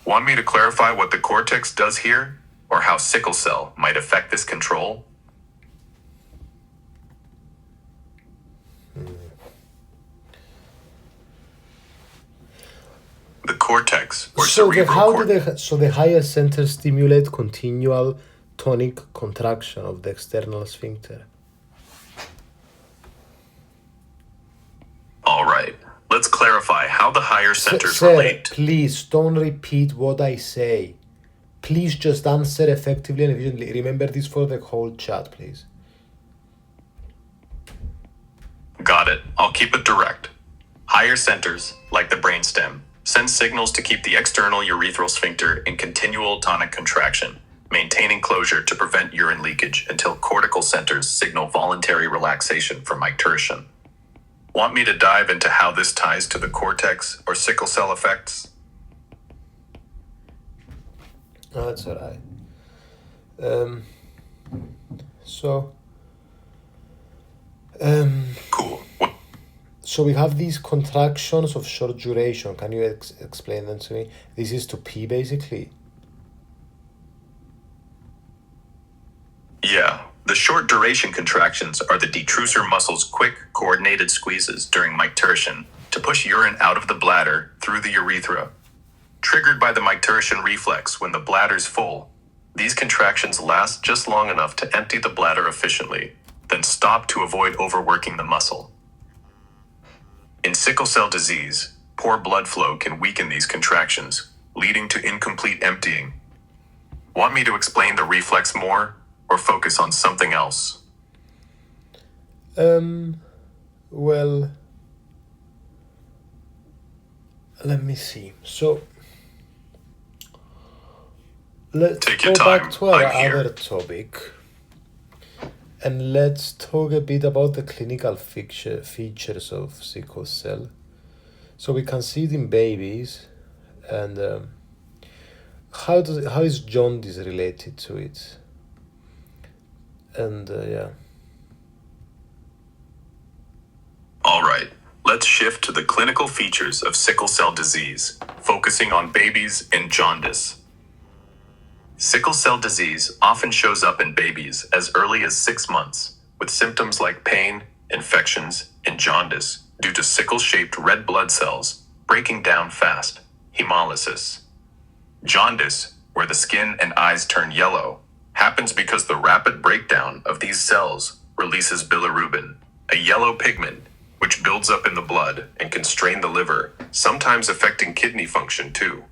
Want me to clarify what the cortex does here, or how sickle cell might affect this control? The cortex, or cerebral cortex. So the higher centers stimulate continual tonic contraction of the external sphincter. All right. Let's clarify how the higher centers relate. Please don't repeat what I say. Please just answer effectively and efficiently. Remember this for the whole chat, please. Got it. I'll keep it direct. Higher centers, like the brainstem, send signals to keep the external urethral sphincter in continual tonic contraction, maintaining closure to prevent urine leakage until cortical centers signal voluntary relaxation for micturition. Want me to dive into how this ties to the cortex or sickle cell effects? Oh, that's alright. So, Cool. so we have these contractions of short duration. Can you explain them to me? This is to pee, basically. Yeah, the short duration contractions are the detrusor muscle's quick, coordinated squeezes during micturition to push urine out of the bladder through the urethra. Triggered by the micturition reflex when the bladder's full, these contractions last just long enough to empty the bladder efficiently, then stop to avoid overworking the muscle. In sickle cell disease, poor blood flow can weaken these contractions, leading to incomplete emptying. Want me to explain the reflex more, or focus on something else? Well, let me see. So, let's Take go your time. back to our I'm here. other topic. And let's talk a bit about the clinical features of sickle cell. So we can see it in babies, and how is jaundice related to it? And yeah. All right, let's shift to the clinical features of sickle cell disease, focusing on babies and jaundice. Sickle cell disease often shows up in babies as early as 6 months, with symptoms like pain, infections, and jaundice due to sickle-shaped red blood cells breaking down fast, hemolysis. Jaundice, where the skin and eyes turn yellow, happens because the rapid breakdown of these cells releases bilirubin, a yellow pigment which builds up in the blood and can strain the liver, sometimes affecting kidney function too.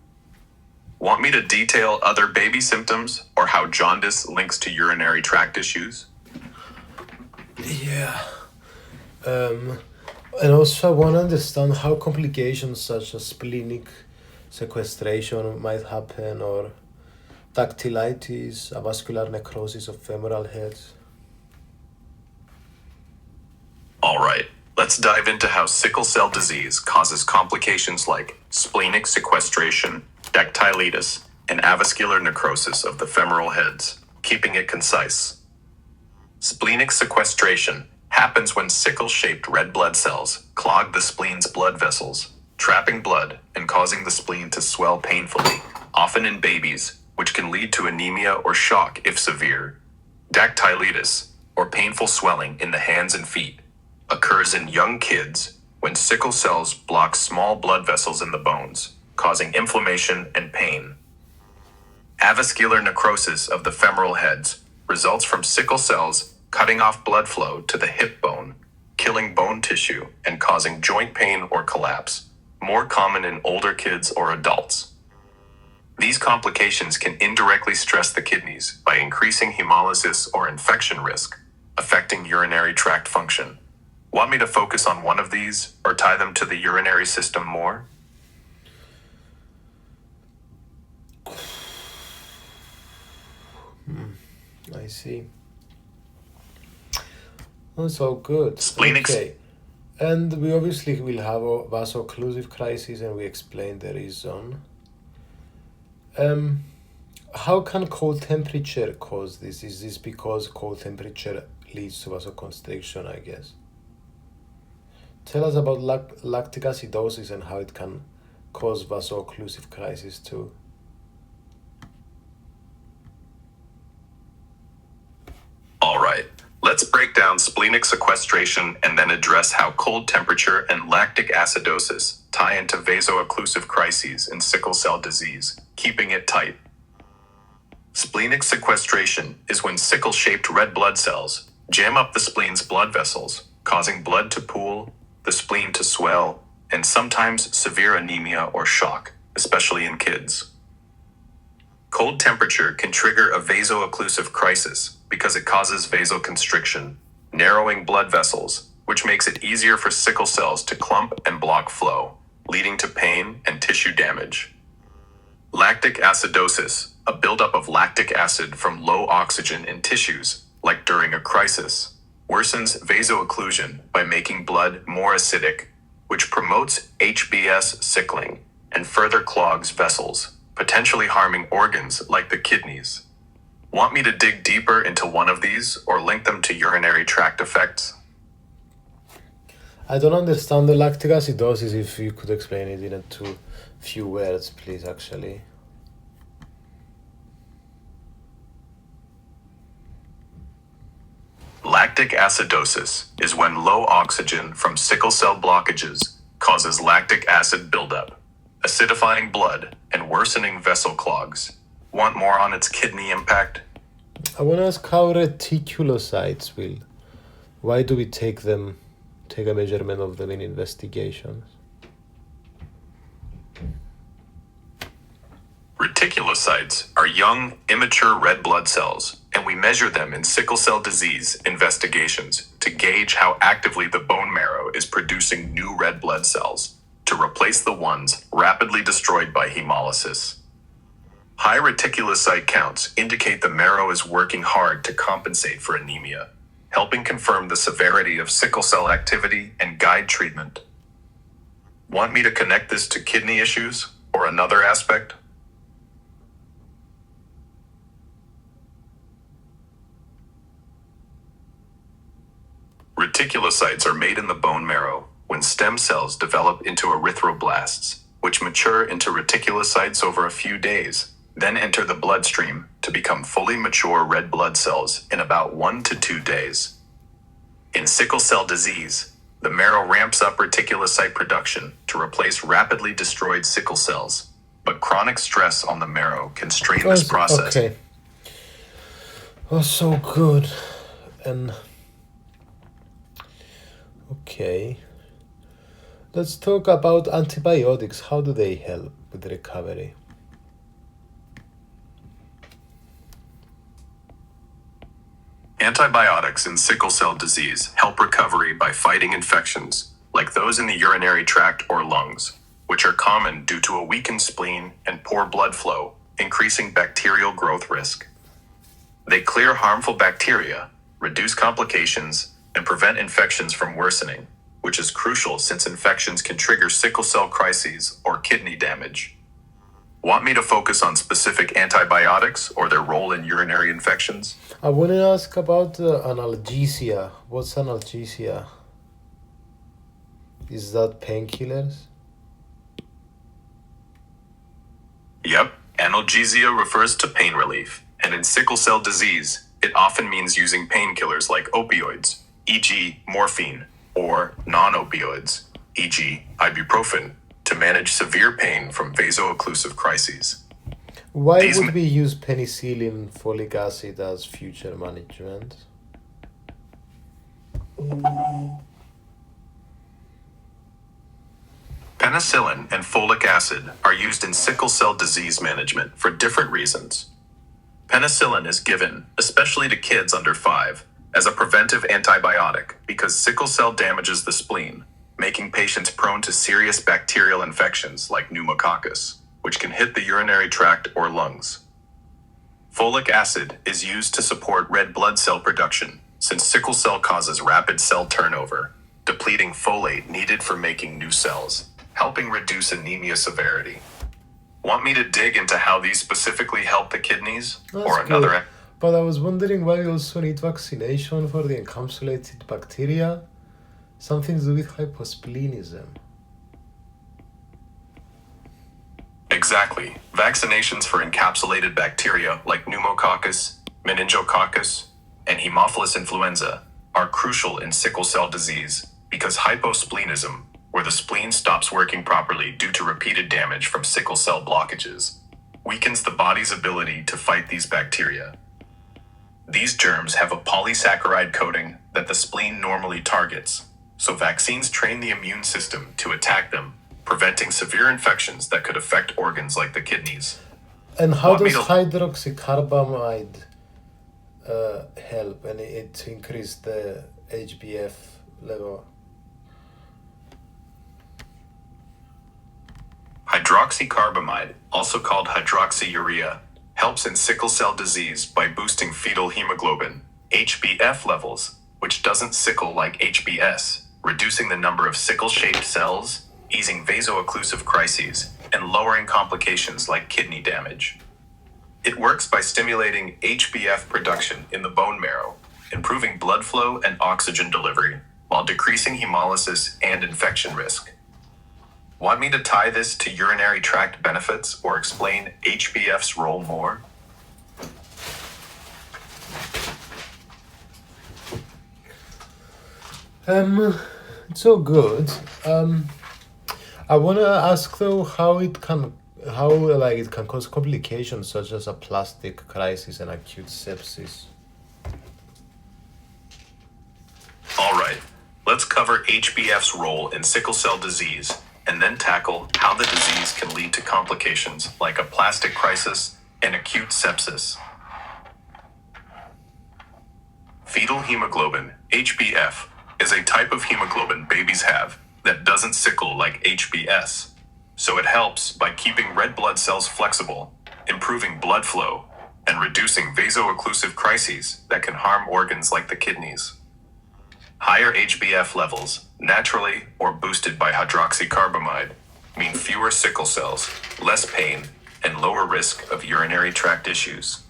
Want me to detail other baby symptoms or how jaundice links to urinary tract issues? Yeah. And also I want to understand how complications such as splenic sequestration might happen, or dactylitis, avascular necrosis of femoral heads. All right, let's dive into how sickle cell disease causes complications like splenic sequestration, dactylitis, and avascular necrosis of the femoral heads, keeping it concise. Splenic sequestration happens when sickle-shaped red blood cells clog the spleen's blood vessels, trapping blood and causing the spleen to swell painfully, often in babies, which can lead to anemia or shock if severe. Dactylitis, or painful swelling in the hands and feet, occurs in young kids when sickle cells block small blood vessels in the bones, causing inflammation and pain. Avascular necrosis of the femoral heads results from sickle cells cutting off blood flow to the hip bone, killing bone tissue and causing joint pain or collapse, more common in older kids or adults. These complications can indirectly stress the kidneys by increasing hemolysis or infection risk, affecting urinary tract function. Want me to focus on one of these or tie them to the urinary system more? I see. That's all good. Splenic. Okay. And we obviously will have a vaso-occlusive crisis, and we explained the reason. How can cold temperature cause this? Is this because cold temperature leads to vasoconstriction, I guess? Tell us about lactic acidosis and how it can cause vaso-occlusive crisis too. All right, let's break down splenic sequestration and then address how cold temperature and lactic acidosis tie into vaso-occlusive crises in sickle cell disease, keeping it tight. Splenic sequestration is when sickle-shaped red blood cells jam up the spleen's blood vessels, causing blood to pool, the spleen to swell, and sometimes severe anemia or shock, especially in kids. Cold temperature can trigger a vaso-occlusive crisis because it causes vasoconstriction, narrowing blood vessels, which makes it easier for sickle cells to clump and block flow, leading to pain and tissue damage. Lactic acidosis, a buildup of lactic acid from low oxygen in tissues, like during a crisis, worsens vasoocclusion by making blood more acidic, which promotes HBS sickling and further clogs vessels, potentially harming organs like the kidneys. Want me to dig deeper into one of these or link them to urinary tract effects? I don't understand the lactic acidosis. If you could explain it in a few words, please, actually. Lactic acidosis is when low oxygen from sickle cell blockages causes lactic acid buildup, acidifying blood and worsening vessel clogs. Want more on its kidney impact? I want to ask how reticulocytes will. Why do we take a measurement of them in investigations? Reticulocytes are young, immature red blood cells, and we measure them in sickle cell disease investigations to gauge how actively the bone marrow is producing new red blood cells to replace the ones rapidly destroyed by hemolysis. High reticulocyte counts indicate the marrow is working hard to compensate for anemia, helping confirm the severity of sickle cell activity and guide treatment. Want me to connect this to kidney issues or another aspect? Reticulocytes are made in the bone marrow when stem cells develop into erythroblasts, which mature into reticulocytes over a few days, then enter the bloodstream to become fully mature red blood cells in about 1 to 2 days. In sickle cell disease, the marrow ramps up reticulocyte production to replace rapidly destroyed sickle cells, but chronic stress on the marrow can strain this process. Okay. Oh, so good. And okay. Let's talk about antibiotics. How do they help with recovery? Antibiotics in sickle cell disease help recovery by fighting infections, like those in the urinary tract or lungs, which are common due to a weakened spleen and poor blood flow, increasing bacterial growth risk. They clear harmful bacteria, reduce complications, and prevent infections from worsening, which is crucial since infections can trigger sickle cell crises or kidney damage. Want me to focus on specific antibiotics or their role in urinary infections? I want to ask about analgesia. What's analgesia? Is that painkillers? Yep, analgesia refers to pain relief, and in sickle cell disease, it often means using painkillers like opioids, e.g. morphine, or non-opioids, e.g. ibuprofen, to manage severe pain from vasoocclusive crises. Why would we use penicillin, folic acid as future management? Penicillin and folic acid are used in sickle cell disease management for different reasons. Penicillin is given, especially to kids under 5, as a preventive antibiotic because sickle cell damages the spleen, making patients prone to serious bacterial infections like pneumococcus, which can hit the urinary tract or lungs. Folic acid is used to support red blood cell production since sickle cell causes rapid cell turnover, depleting folate needed for making new cells, helping reduce anemia severity. Want me to dig into how these specifically help the kidneys? That's good. But I was wondering why we also need vaccination for the encapsulated bacteria. Something to do with hyposplenism. Exactly. Vaccinations for encapsulated bacteria like pneumococcus, meningococcus, and Haemophilus influenza are crucial in sickle cell disease because hyposplenism, where the spleen stops working properly due to repeated damage from sickle cell blockages, weakens the body's ability to fight these bacteria. These germs have a polysaccharide coating that the spleen normally targets, so vaccines train the immune system to attack them, preventing severe infections that could affect organs like the kidneys. And how does hydroxycarbamide help and it increase the HbF level? Hydroxycarbamide, also called hydroxyurea, helps in sickle cell disease by boosting fetal hemoglobin, HbF levels, which doesn't sickle like HBS, reducing the number of sickle-shaped cells, easing vaso-occlusive crises, and lowering complications like kidney damage. It works by stimulating HbF production in the bone marrow, improving blood flow and oxygen delivery, while decreasing hemolysis and infection risk. Want me to tie this to urinary tract benefits or explain HbF's role more? It's all good. I wanna ask though how it can cause complications such as aplastic crisis and acute sepsis. All right, let's cover HbF's role in sickle cell disease and then tackle how the disease can lead to complications like aplastic crisis and acute sepsis. Fetal hemoglobin, HbF, is a type of hemoglobin babies have that doesn't sickle like HbS. So it helps by keeping red blood cells flexible, improving blood flow, and reducing vaso-occlusive crises that can harm organs like the kidneys. Higher HbF levels, naturally or boosted by hydroxycarbamide, mean fewer sickle cells, less pain, and lower risk of urinary tract issues.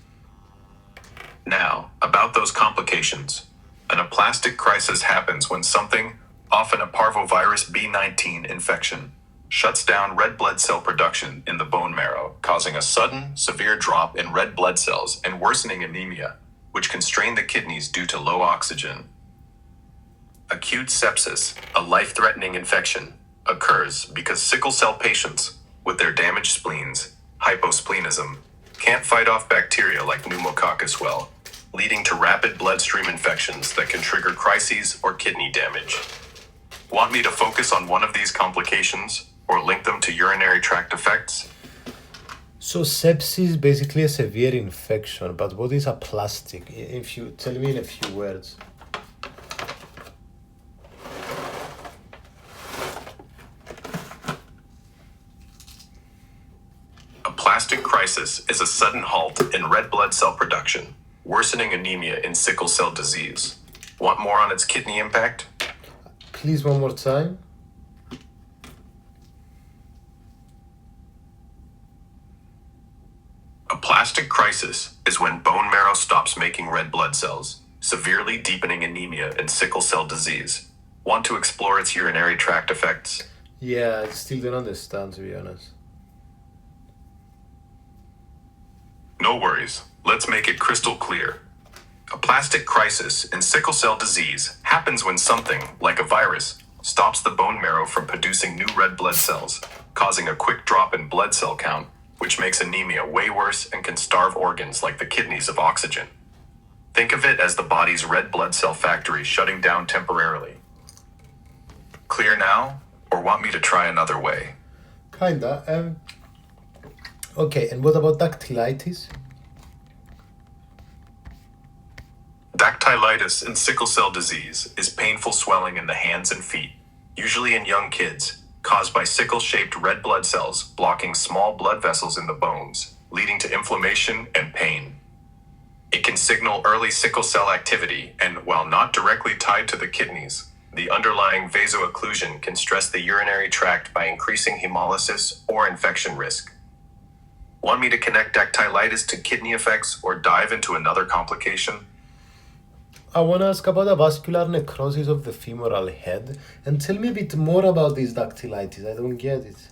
Now, about those complications. An aplastic crisis happens when something, often a parvovirus B19 infection, shuts down red blood cell production in the bone marrow, causing a sudden, severe drop in red blood cells and worsening anemia, which can strain the kidneys due to low oxygen. Acute sepsis, a life-threatening infection, occurs because sickle cell patients, with their damaged spleens, hyposplenism, can't fight off bacteria like pneumococcus well, leading to rapid bloodstream infections that can trigger crises or kidney damage. Want me to focus on one of these complications or link them to urinary tract effects? So sepsis is basically a severe infection, but what is aplastic? If you tell me in a few words. Aplastic crisis is a sudden halt in red blood cell production, worsening anemia in sickle cell disease. Want more on its kidney impact? Please, one more time. Aplastic crisis is when bone marrow stops making red blood cells, severely deepening anemia in sickle cell disease. Want to explore its urinary tract effects? Yeah, I still don't understand, to be honest. No worries. Let's make it crystal clear. Aplastic crisis in sickle cell disease happens when something, like a virus, stops the bone marrow from producing new red blood cells, causing a quick drop in blood cell count, which makes anemia way worse and can starve organs like the kidneys of oxygen. Think of it as the body's red blood cell factory shutting down temporarily. Clear now, or want me to try another way? Kinda. Okay, and what about dactylitis? Dactylitis in sickle cell disease is painful swelling in the hands and feet, usually in young kids, caused by sickle-shaped red blood cells blocking small blood vessels in the bones, leading to inflammation and pain. It can signal early sickle cell activity, and while not directly tied to the kidneys, the underlying vaso-occlusion can stress the urinary tract by increasing hemolysis or infection risk. Want me to connect dactylitis to kidney effects or dive into another complication? I want to ask about the vascular necrosis of the femoral head, and tell me a bit more about this dactylitis. I don't get it.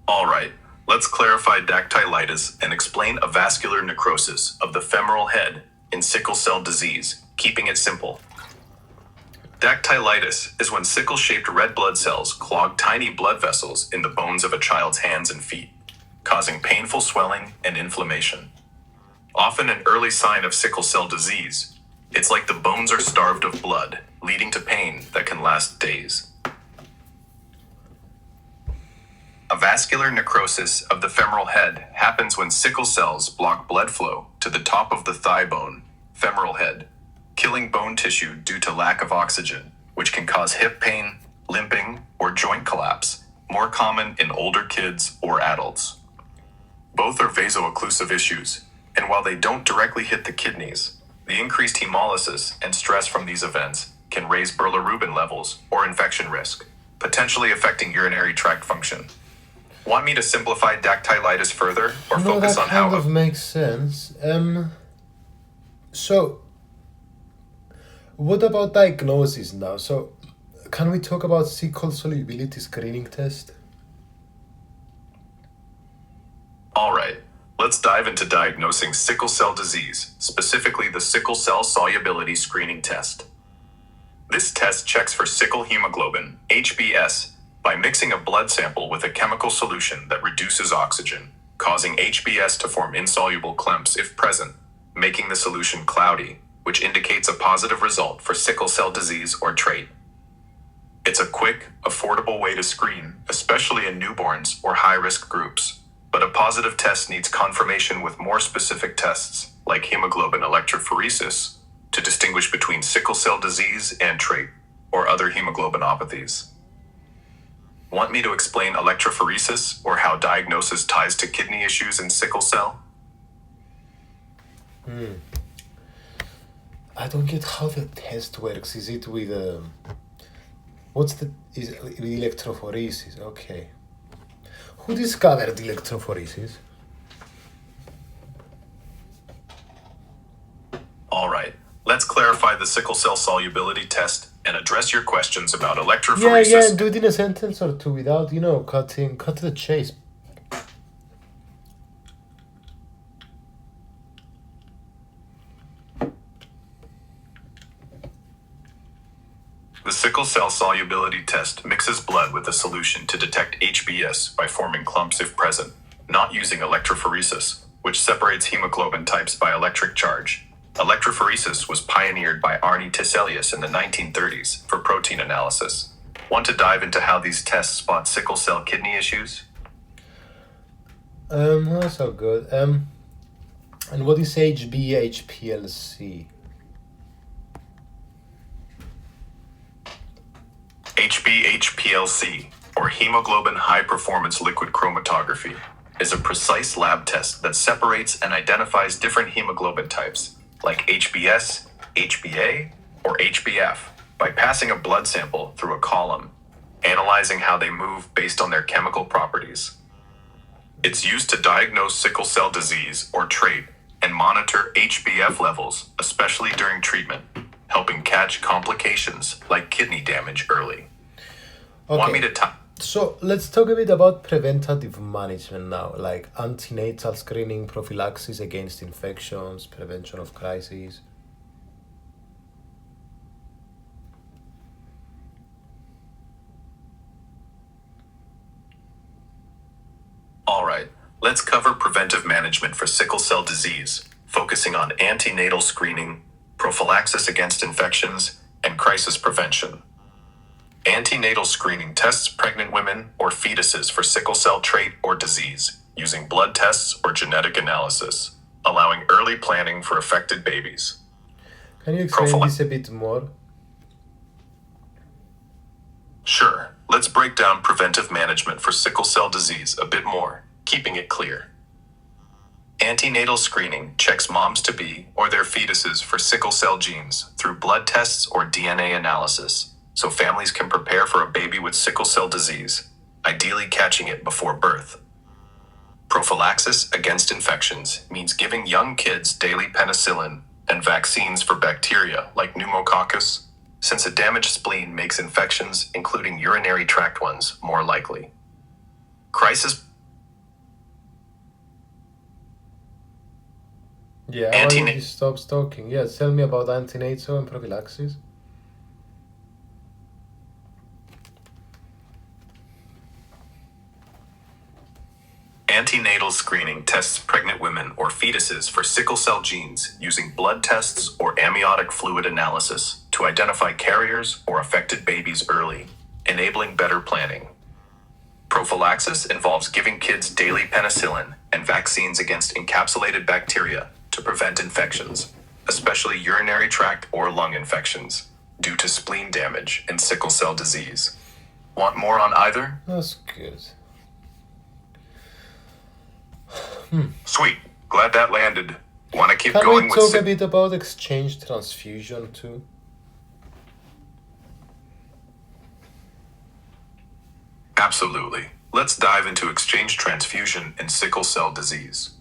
All right, let's clarify dactylitis and explain a vascular necrosis of the femoral head in sickle cell disease, keeping it simple. Dactylitis is when sickle-shaped red blood cells clog tiny blood vessels in the bones of a child's hands and feet, causing painful swelling and inflammation. Often an early sign of sickle cell disease, it's like the bones are starved of blood, leading to pain that can last days. A vascular necrosis of the femoral head happens when sickle cells block blood flow to the top of the thigh bone, femoral head, killing bone tissue due to lack of oxygen, which can cause hip pain, limping, or joint collapse, more common in older kids or adults. Both are vaso-occlusive issues, And while they don't directly hit the kidneys, the increased hemolysis and stress from these events can raise bilirubin levels or infection risk, potentially affecting urinary tract function. Want me to simplify dactylitis further or No, focus that on how... kind of makes sense. So, what about diagnosis now? So, can we talk about sickle solubility screening test? All right, let's dive into diagnosing sickle cell disease, specifically the sickle cell solubility screening test. This test checks for sickle hemoglobin, HbS, by mixing a blood sample with a chemical solution that reduces oxygen, causing HbS to form insoluble clumps if present, making the solution cloudy, which indicates a positive result for sickle cell disease or trait. It's a quick, affordable way to screen, especially in newborns or high-risk groups. But a positive test needs confirmation with more specific tests, like hemoglobin electrophoresis, to distinguish between sickle cell disease and trait, or other hemoglobinopathies. Want me to explain electrophoresis, or how diagnosis ties to kidney issues in sickle cell? I don't get how the test works. Is it with is electrophoresis? Okay. Who discovered electrophoresis? All right, let's clarify the sickle cell solubility test and address your questions about Yeah, electrophoresis. do it in a sentence or two without, cut to the chase. The sickle cell solubility test mixes blood with a solution to detect HbS by forming clumps if present, not using electrophoresis, which separates hemoglobin types by electric charge. Electrophoresis was pioneered by Arne Tiselius in the 1930s for protein analysis. Want to dive into how these tests spot sickle cell kidney issues? That's all good. And what is HbHPLC? HbHPLC, or hemoglobin high-performance liquid chromatography, is a precise lab test that separates and identifies different hemoglobin types, like HbS, HbA, or HbF, by passing a blood sample through a column, analyzing how they move based on their chemical properties. It's used to diagnose sickle cell disease or trait and monitor HbF levels, especially during treatment, helping catch complications like kidney damage early. Okay. Want me to So let's talk a bit about preventative management now, like antenatal screening, prophylaxis against infections, prevention of crises. All right, let's cover preventive management for sickle cell disease, focusing on antenatal screening, prophylaxis against infections, and crisis prevention. Antenatal screening tests pregnant women or fetuses for sickle cell trait or disease using blood tests or genetic analysis, allowing early planning for affected babies. Can you explain this a bit more? Sure. Let's break down preventive management for sickle cell disease a bit more, keeping it clear. Antenatal screening checks moms-to-be or their fetuses for sickle cell genes through blood tests or DNA analysis, so families can prepare for a baby with sickle cell disease, ideally catching it before birth. Prophylaxis against infections means giving young kids daily penicillin and vaccines for bacteria like pneumococcus, since a damaged spleen makes infections, including urinary tract ones, more likely. Crisis. Yeah, why don't you stop talking? Yeah, tell me about antenatal and prophylaxis. Antenatal screening tests pregnant women or fetuses for sickle cell genes using blood tests or amniotic fluid analysis to identify carriers or affected babies early, enabling better planning. Prophylaxis involves giving kids daily penicillin and vaccines against encapsulated bacteria to prevent infections, especially urinary tract or lung infections, due to spleen damage and sickle cell disease. Want more on either? That's good. Sweet. Glad that landed. Want to keep Can going we with talk a bit about exchange transfusion too? Absolutely. Let's dive into exchange transfusion in sickle cell disease.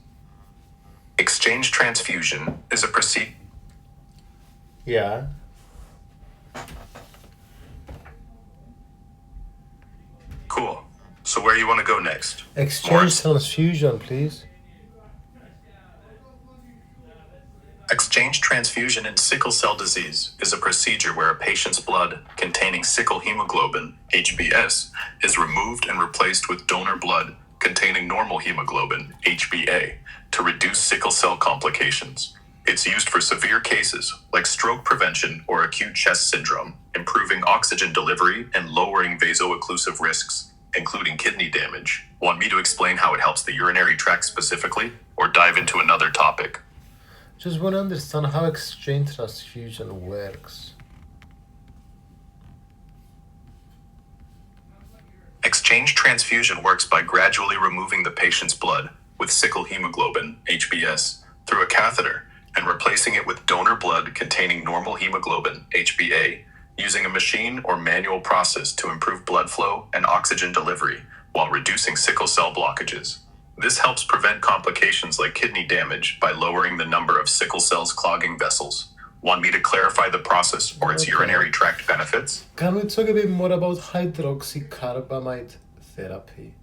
Exchange transfusion is a procedure. Yeah. Cool. So where you want to go next? Exchange transfusion, please. Exchange transfusion in sickle cell disease is a procedure where a patient's blood containing sickle hemoglobin, HbS, is removed and replaced with donor blood containing normal hemoglobin, HbA, to reduce sickle cell complications. It's used for severe cases like stroke prevention or acute chest syndrome, improving oxygen delivery and lowering vaso-occlusive risks, including kidney damage. Want me to explain how it helps the urinary tract specifically, or dive into another topic? Just want to understand how exchange transfusion works. Exchange transfusion works by gradually removing the patient's blood with sickle hemoglobin, HbS, through a catheter and replacing it with donor blood containing normal hemoglobin, HbA, using a machine or manual process to improve blood flow and oxygen delivery while reducing sickle cell blockages. This helps prevent complications like kidney damage by lowering the number of sickle cells clogging vessels. Want me to clarify the process or its urinary tract benefits? Can we talk a bit more about hydroxycarbamide therapy?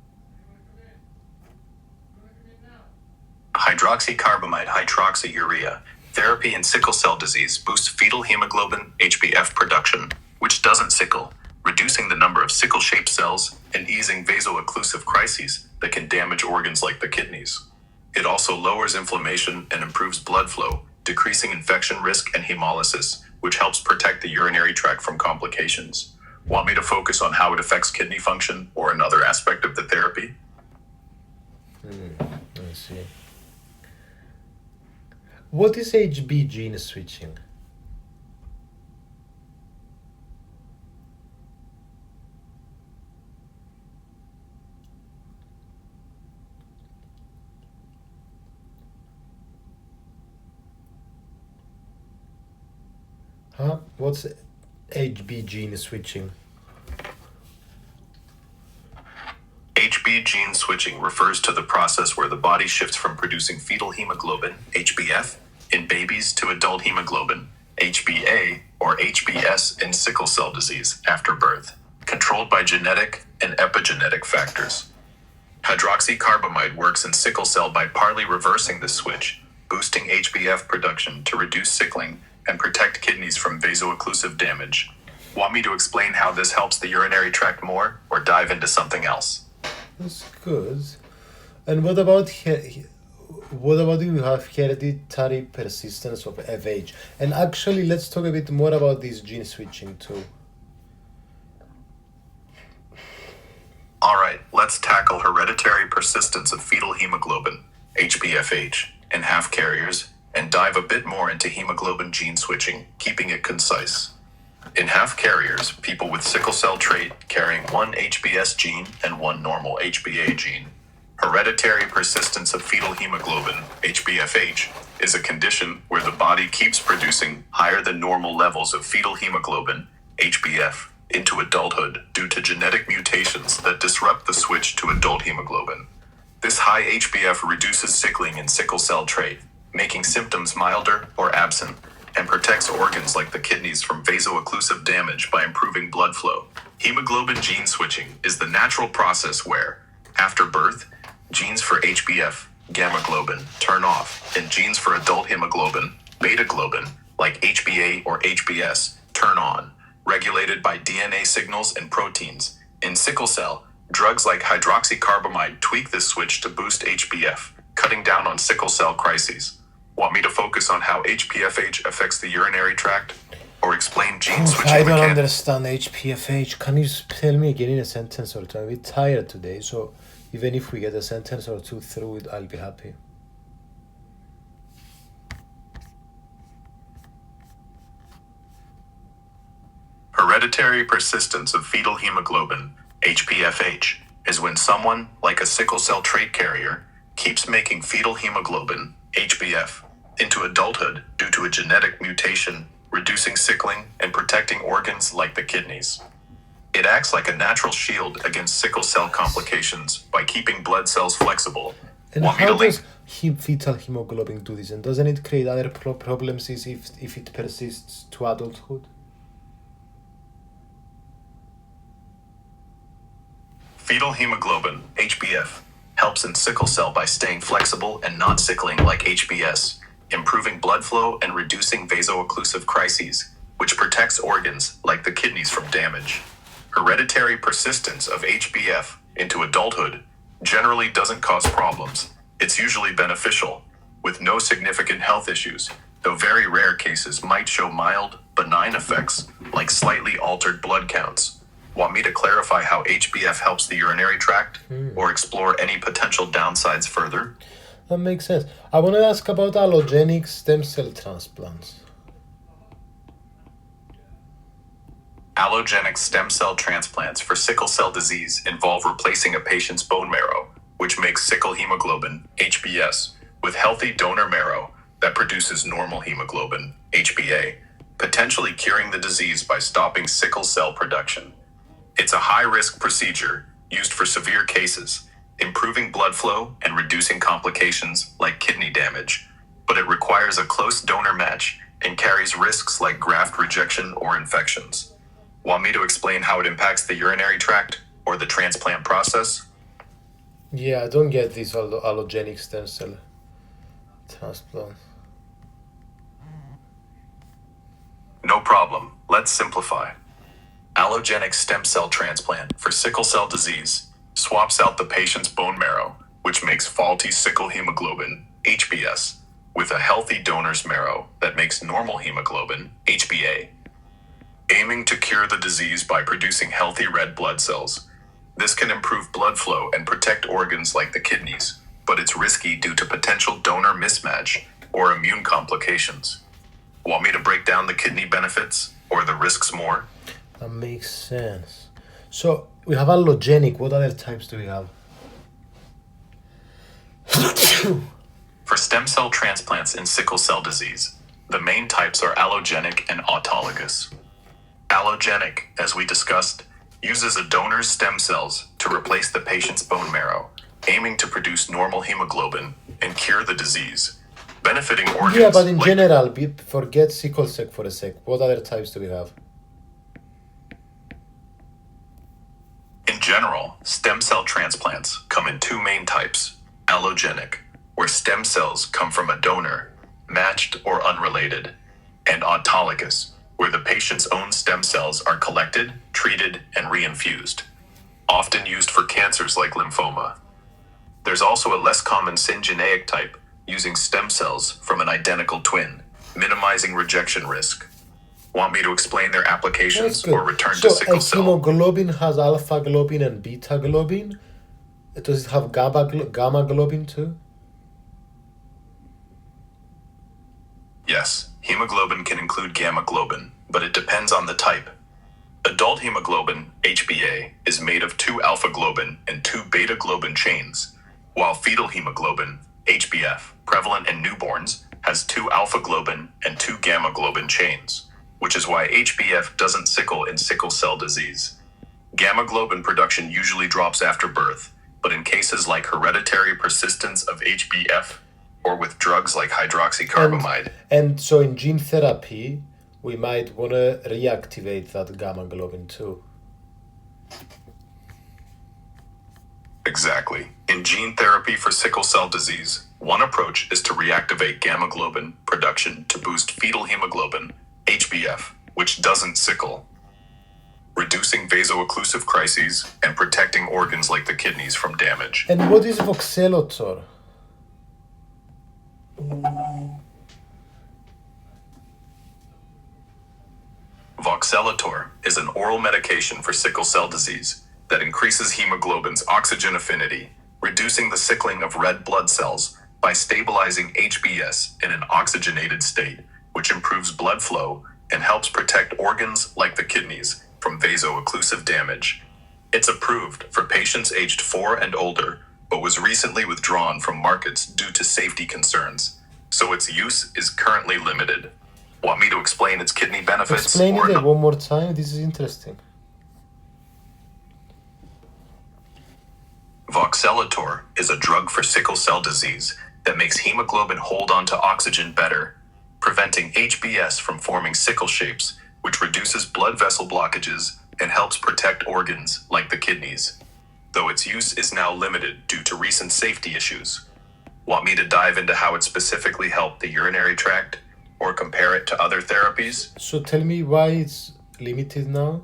Hydroxycarbamide hydroxyurea therapy in sickle cell disease boosts fetal hemoglobin HbF production, which doesn't sickle, reducing the number of sickle-shaped cells and easing vaso-occlusive crises that can damage organs like the kidneys. It also lowers inflammation and improves blood flow, decreasing infection risk and hemolysis, which helps protect the urinary tract from complications. Want me to focus on how it affects kidney function or another aspect of the therapy? I see. What is HB gene switching? Huh? What's HB gene switching? HB gene switching refers to the process where the body shifts from producing fetal hemoglobin, HbF, in babies to adult hemoglobin, HbA, or HbS in sickle cell disease after birth, controlled by genetic and epigenetic factors. Hydroxycarbamide works in sickle cell by partly reversing this switch, boosting HbF production to reduce sickling and protect kidneys from vaso-occlusive damage. Want me to explain how this helps the urinary tract more, or dive into something else? That's good. And what about you have hereditary persistence of FH? And actually, let's talk a bit more about this gene switching too. Alright, let's tackle hereditary persistence of fetal hemoglobin, HbFH, in half carriers, and dive a bit more into hemoglobin gene switching, keeping it concise. In half carriers, people with sickle cell trait carrying one HbS gene and one normal HbA gene. Hereditary persistence of fetal hemoglobin, HbFH, is a condition where the body keeps producing higher than normal levels of fetal hemoglobin, HbF, into adulthood due to genetic mutations that disrupt the switch to adult hemoglobin. This high HbF reduces sickling in sickle cell trait, making symptoms milder or absent, and protects organs like the kidneys from vaso-occlusive damage by improving blood flow. Hemoglobin gene switching is the natural process where, after birth, genes for HbF, gamma globin, turn off, and genes for adult hemoglobin, beta globin, like HbA or HbS, turn on, regulated by DNA signals and proteins. In sickle cell, drugs like hydroxycarbamide tweak this switch to boost HbF, cutting down on sickle cell crises. Want me to focus on how HPFH affects the urinary tract? Or explain gene switching I don't mechanics? understand HPFH. Can you tell me again in a sentence or two? I'm a bit tired today, so even if we get a sentence or two through it, I'll be happy. Hereditary persistence of fetal hemoglobin, HPFH, is when someone, like a sickle cell trait carrier, keeps making fetal hemoglobin, HbF, into adulthood due to a genetic mutation, reducing sickling and protecting organs like the kidneys. It acts like a natural shield against sickle cell complications by keeping blood cells flexible. And how does fetal hemoglobin do this? And doesn't it create other problems if it persists to adulthood? Fetal hemoglobin, HbF, helps in sickle cell by staying flexible and not sickling like HbS, improving blood flow and reducing vaso-occlusive crises, which protects organs like the kidneys from damage. Hereditary persistence of HbF into adulthood generally doesn't cause problems. It's usually beneficial, with no significant health issues, though very rare cases might show mild, benign effects like slightly altered blood counts. Want me to clarify how HbF helps the urinary tract or explore any potential downsides further? That makes sense. I want to ask about allogenic stem cell transplants. Allogenic stem cell transplants for sickle cell disease involve replacing a patient's bone marrow, which makes sickle hemoglobin, HbS, with healthy donor marrow that produces normal hemoglobin, HbA, potentially curing the disease by stopping sickle cell production. It's a high-risk procedure used for severe cases, improving blood flow and reducing complications like kidney damage, but it requires a close donor match and carries risks like graft rejection or infections. Want me to explain how it impacts the urinary tract or the transplant process? Yeah, I don't get this allogenic stem cell transplant. No problem. Let's simplify. Allogenic stem cell transplant for sickle cell disease swaps out the patient's bone marrow, which makes faulty sickle hemoglobin, HbS, with a healthy donor's marrow that makes normal hemoglobin, HbA, aiming to cure the disease by producing healthy red blood cells. This can improve blood flow and protect organs like the kidneys, but it's risky due to potential donor mismatch or immune complications. Want me to break down the kidney benefits or the risks more? That makes sense. So we have allogenic. What other types do we have? For stem cell transplants in sickle cell disease, the main types are allogenic and autologous. Allogenic, as we discussed, uses a donor's stem cells to replace the patient's bone marrow, aiming to produce normal hemoglobin and cure the disease, benefiting organs. Yeah, but in general, forget sickle cell for a sec. What other types do we have? In general, stem cell transplants come in two main types: allogenic, where stem cells come from a donor, matched or unrelated, and autologous, where the patient's own stem cells are collected, treated, and reinfused, often used for cancers like lymphoma. There's also a less common syngeneic type, using stem cells from an identical twin, minimizing rejection risk. Want me to explain their applications or return to sickle cell? So hemoglobin has alpha globin and beta globin. Does it have gamma globin too? Yes, hemoglobin can include gamma globin, but it depends on the type. Adult hemoglobin, HbA, is made of 2 alpha globin and 2 beta globin chains, while fetal hemoglobin, HbF, prevalent in newborns, has 2 alpha globin and 2 gamma globin chains, which is why HbF doesn't sickle in sickle cell disease. Gamma globin production usually drops after birth, but in cases like hereditary persistence of HbF or with drugs like hydroxycarbamide. And so in gene therapy, we might want to reactivate that gamma globin too. Exactly. In gene therapy for sickle cell disease, one approach is to reactivate gamma globin production to boost fetal hemoglobin, HbF, which doesn't sickle, reducing vaso-occlusive crises and protecting organs like the kidneys from damage. And what is voxelotor? Voxelotor is an oral medication for sickle cell disease that increases hemoglobin's oxygen affinity, reducing the sickling of red blood cells by stabilizing HbS in an oxygenated state, which improves blood flow and helps protect organs like the kidneys from vaso-occlusive damage. It's approved for patients aged 4 and older, but was recently withdrawn from markets due to safety concerns. so its use is currently limited. Want me to explain its kidney benefits? Explain it one more time, this is interesting. Voxelotor is a drug for sickle cell disease that makes hemoglobin hold on to oxygen better, preventing HBS from forming sickle shapes, which reduces blood vessel blockages and helps protect organs like the kidneys, though its use is now limited due to recent safety issues. Want me to dive into how it specifically helped the urinary tract or compare it to other therapies? So tell me why it's limited now?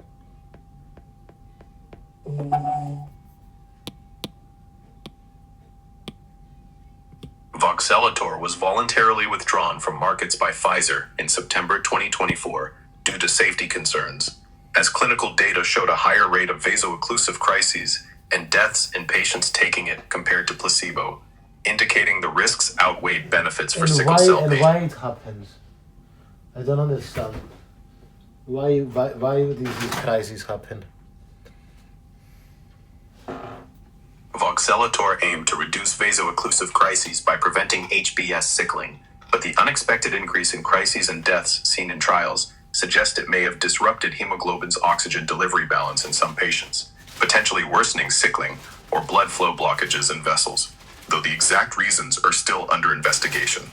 Voxelotor was voluntarily withdrawn from markets by Pfizer in September 2024 due to safety concerns, as clinical data showed a higher rate of vaso-occlusive crises and deaths in patients taking it compared to placebo, indicating the risks outweighed benefits for sickle cell patients. And why it happens? I don't understand. Why these crises happen? Voxelotor aimed to reduce vaso-occlusive crises by preventing HBS sickling, but the unexpected increase in crises and deaths seen in trials suggest it may have disrupted hemoglobin's oxygen delivery balance in some patients, potentially worsening sickling or blood flow blockages in vessels, though the exact reasons are still under investigation.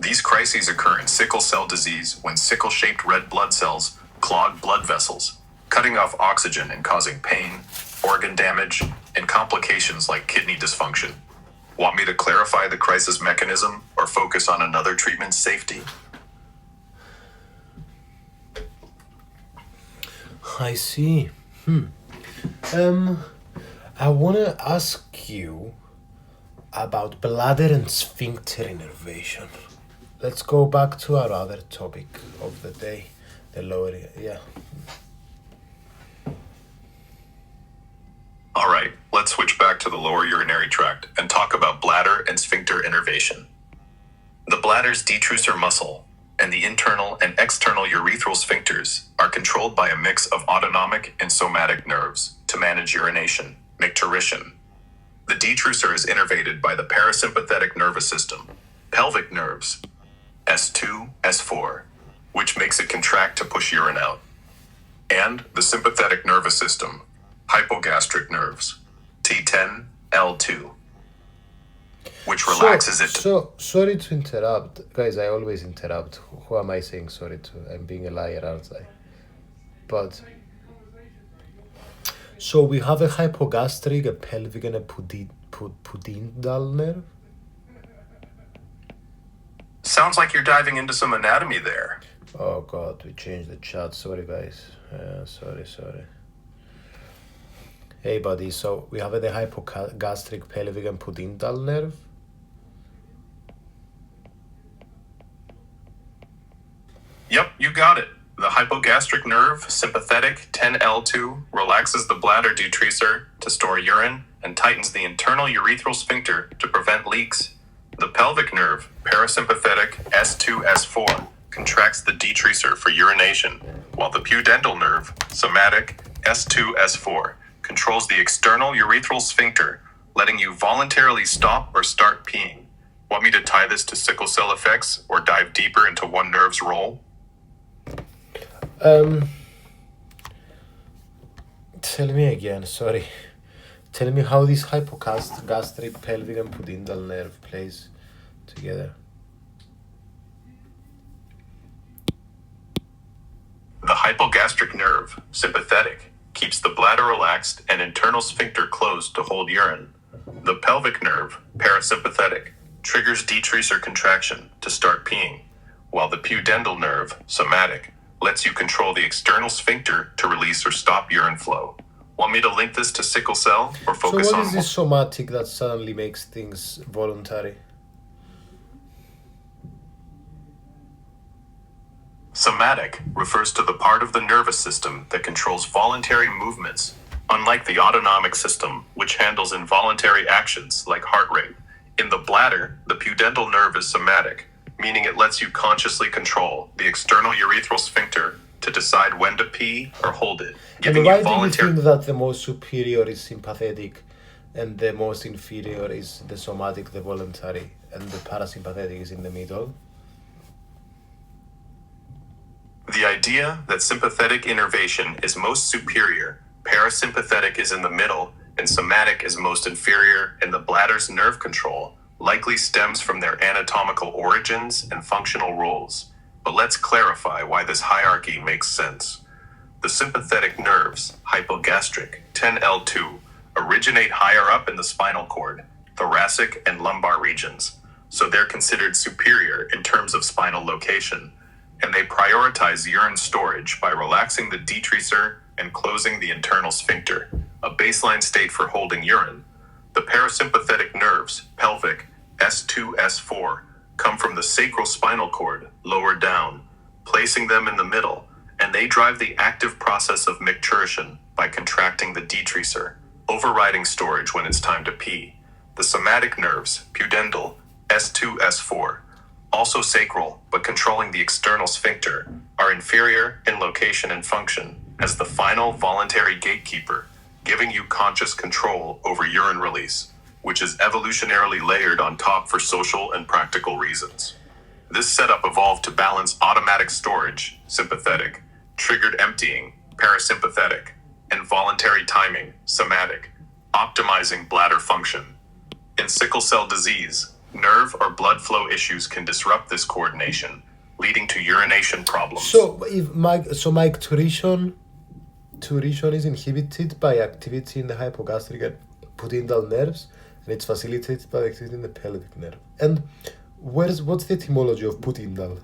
These crises occur in sickle cell disease when sickle-shaped red blood cells clog blood vessels, cutting off oxygen and causing pain, organ damage, and complications like kidney dysfunction. Want me to clarify the crisis mechanism or focus on another treatment's safety? I see. I want to ask you about bladder and sphincter innervation. Let's go back to our other topic of the day, the lower, All right, let's switch back to the lower urinary tract and talk about bladder and sphincter innervation. The bladder's detrusor muscle and the internal and external urethral sphincters are controlled by a mix of autonomic and somatic nerves to manage urination, micturition. The detrusor is innervated by the parasympathetic nervous system, pelvic nerves, S2, S4, which makes it contract to push urine out, and the sympathetic nervous system, hypogastric nerves, T10, L2, which relaxes it. So, sorry to interrupt. Guys, I always interrupt. Who am I saying sorry to? I'm being a liar, aren't I? But, so we have a hypogastric, a pelvic, and a pudendal nerve? Sounds like you're diving into some anatomy there. Oh God, we changed the chat. Sorry, guys. Sorry. Hey, buddy. So we have the hypogastric, pelvic, and pudendal nerve. Yep, you got it. The hypogastric nerve, sympathetic 10L2, relaxes the bladder detrusor to store urine and tightens the internal urethral sphincter to prevent leaks. The pelvic nerve, parasympathetic S2-S4, contracts the detrusor for urination, while the pudendal nerve, somatic S2-S4, controls the external urethral sphincter, letting you voluntarily stop or start peeing. Want me to tie this to sickle cell effects or dive deeper into one nerve's role? Tell me again, sorry. Tell me how this hypogastric, pelvic, and pudendal nerve plays together. The hypogastric nerve, sympathetic, keeps the bladder relaxed and internal sphincter closed to hold urine. The pelvic nerve, parasympathetic, triggers detrusor contraction to start peeing, while the pudendal nerve, somatic, lets you control the external sphincter to release or stop urine flow. Want me to link this to sickle cell or focus on... So what is this somatic that suddenly makes things voluntary? Somatic refers to the part of the nervous system that controls voluntary movements, unlike the autonomic system, which handles involuntary actions like heart rate. In the bladder, the pudendal nerve is somatic, meaning it lets you consciously control the external urethral sphincter to decide when to pee or hold it, giving and you why voluntary... do you think that the most superior is sympathetic and the most inferior is the somatic, the voluntary? and the parasympathetic is in the middle. The idea that sympathetic innervation is most superior, parasympathetic is in the middle, and somatic is most inferior in the bladder's nerve control likely stems from their anatomical origins and functional roles. But let's clarify why this hierarchy makes sense. The sympathetic nerves, hypogastric, 10L2, originate higher up in the spinal cord, thoracic and lumbar regions, so they're considered superior in terms of spinal location, and they prioritize urine storage by relaxing the detrusor and closing the internal sphincter, a baseline state for holding urine. The parasympathetic nerves, pelvic, S2, S4, come from the sacral spinal cord, lower down, placing them in the middle, and they drive the active process of micturition by contracting the detrusor, overriding storage when it's time to pee. The somatic nerves, pudendal, S2, S4, also sacral but controlling the external sphincter, are inferior in location and function as the final voluntary gatekeeper, giving you conscious control over urine release, which is evolutionarily layered on top for social and practical reasons. This setup evolved to balance automatic storage, sympathetic, triggered emptying, parasympathetic, and voluntary timing, somatic, optimizing bladder function. In sickle cell disease, nerve or blood flow issues can disrupt this coordination, leading to urination problems. So if my icturition is inhibited by activity in the hypogastric and pudendal nerves, and it's facilitated by activity in the pelvic nerve. And what's the etymology of pudendal?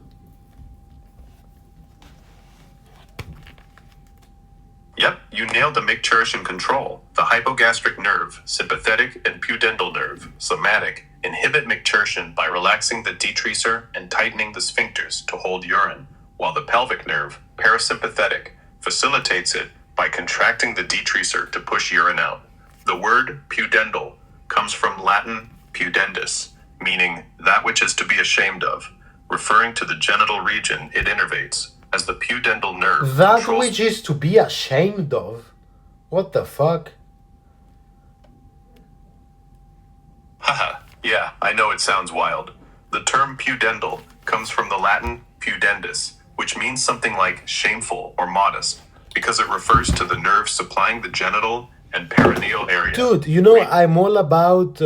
Yep, you nailed the micturition control. The hypogastric nerve, sympathetic and pudendal nerve, somatic, inhibit micturition by relaxing the detrusor and tightening the sphincters to hold urine, while the pelvic nerve, parasympathetic, facilitates it by contracting the detrusor to push urine out. The word pudendal comes from Latin pudendus, meaning that which is to be ashamed of, referring to the genital region it innervates, as the pudendal nerve That controls... which is to be ashamed of? What the fuck? Haha, yeah, I know it sounds wild. The term pudendal comes from the Latin pudendus, which means something like shameful or modest, because it refers to the nerve supplying the genital and perineal area. Dude, you know, I'm all about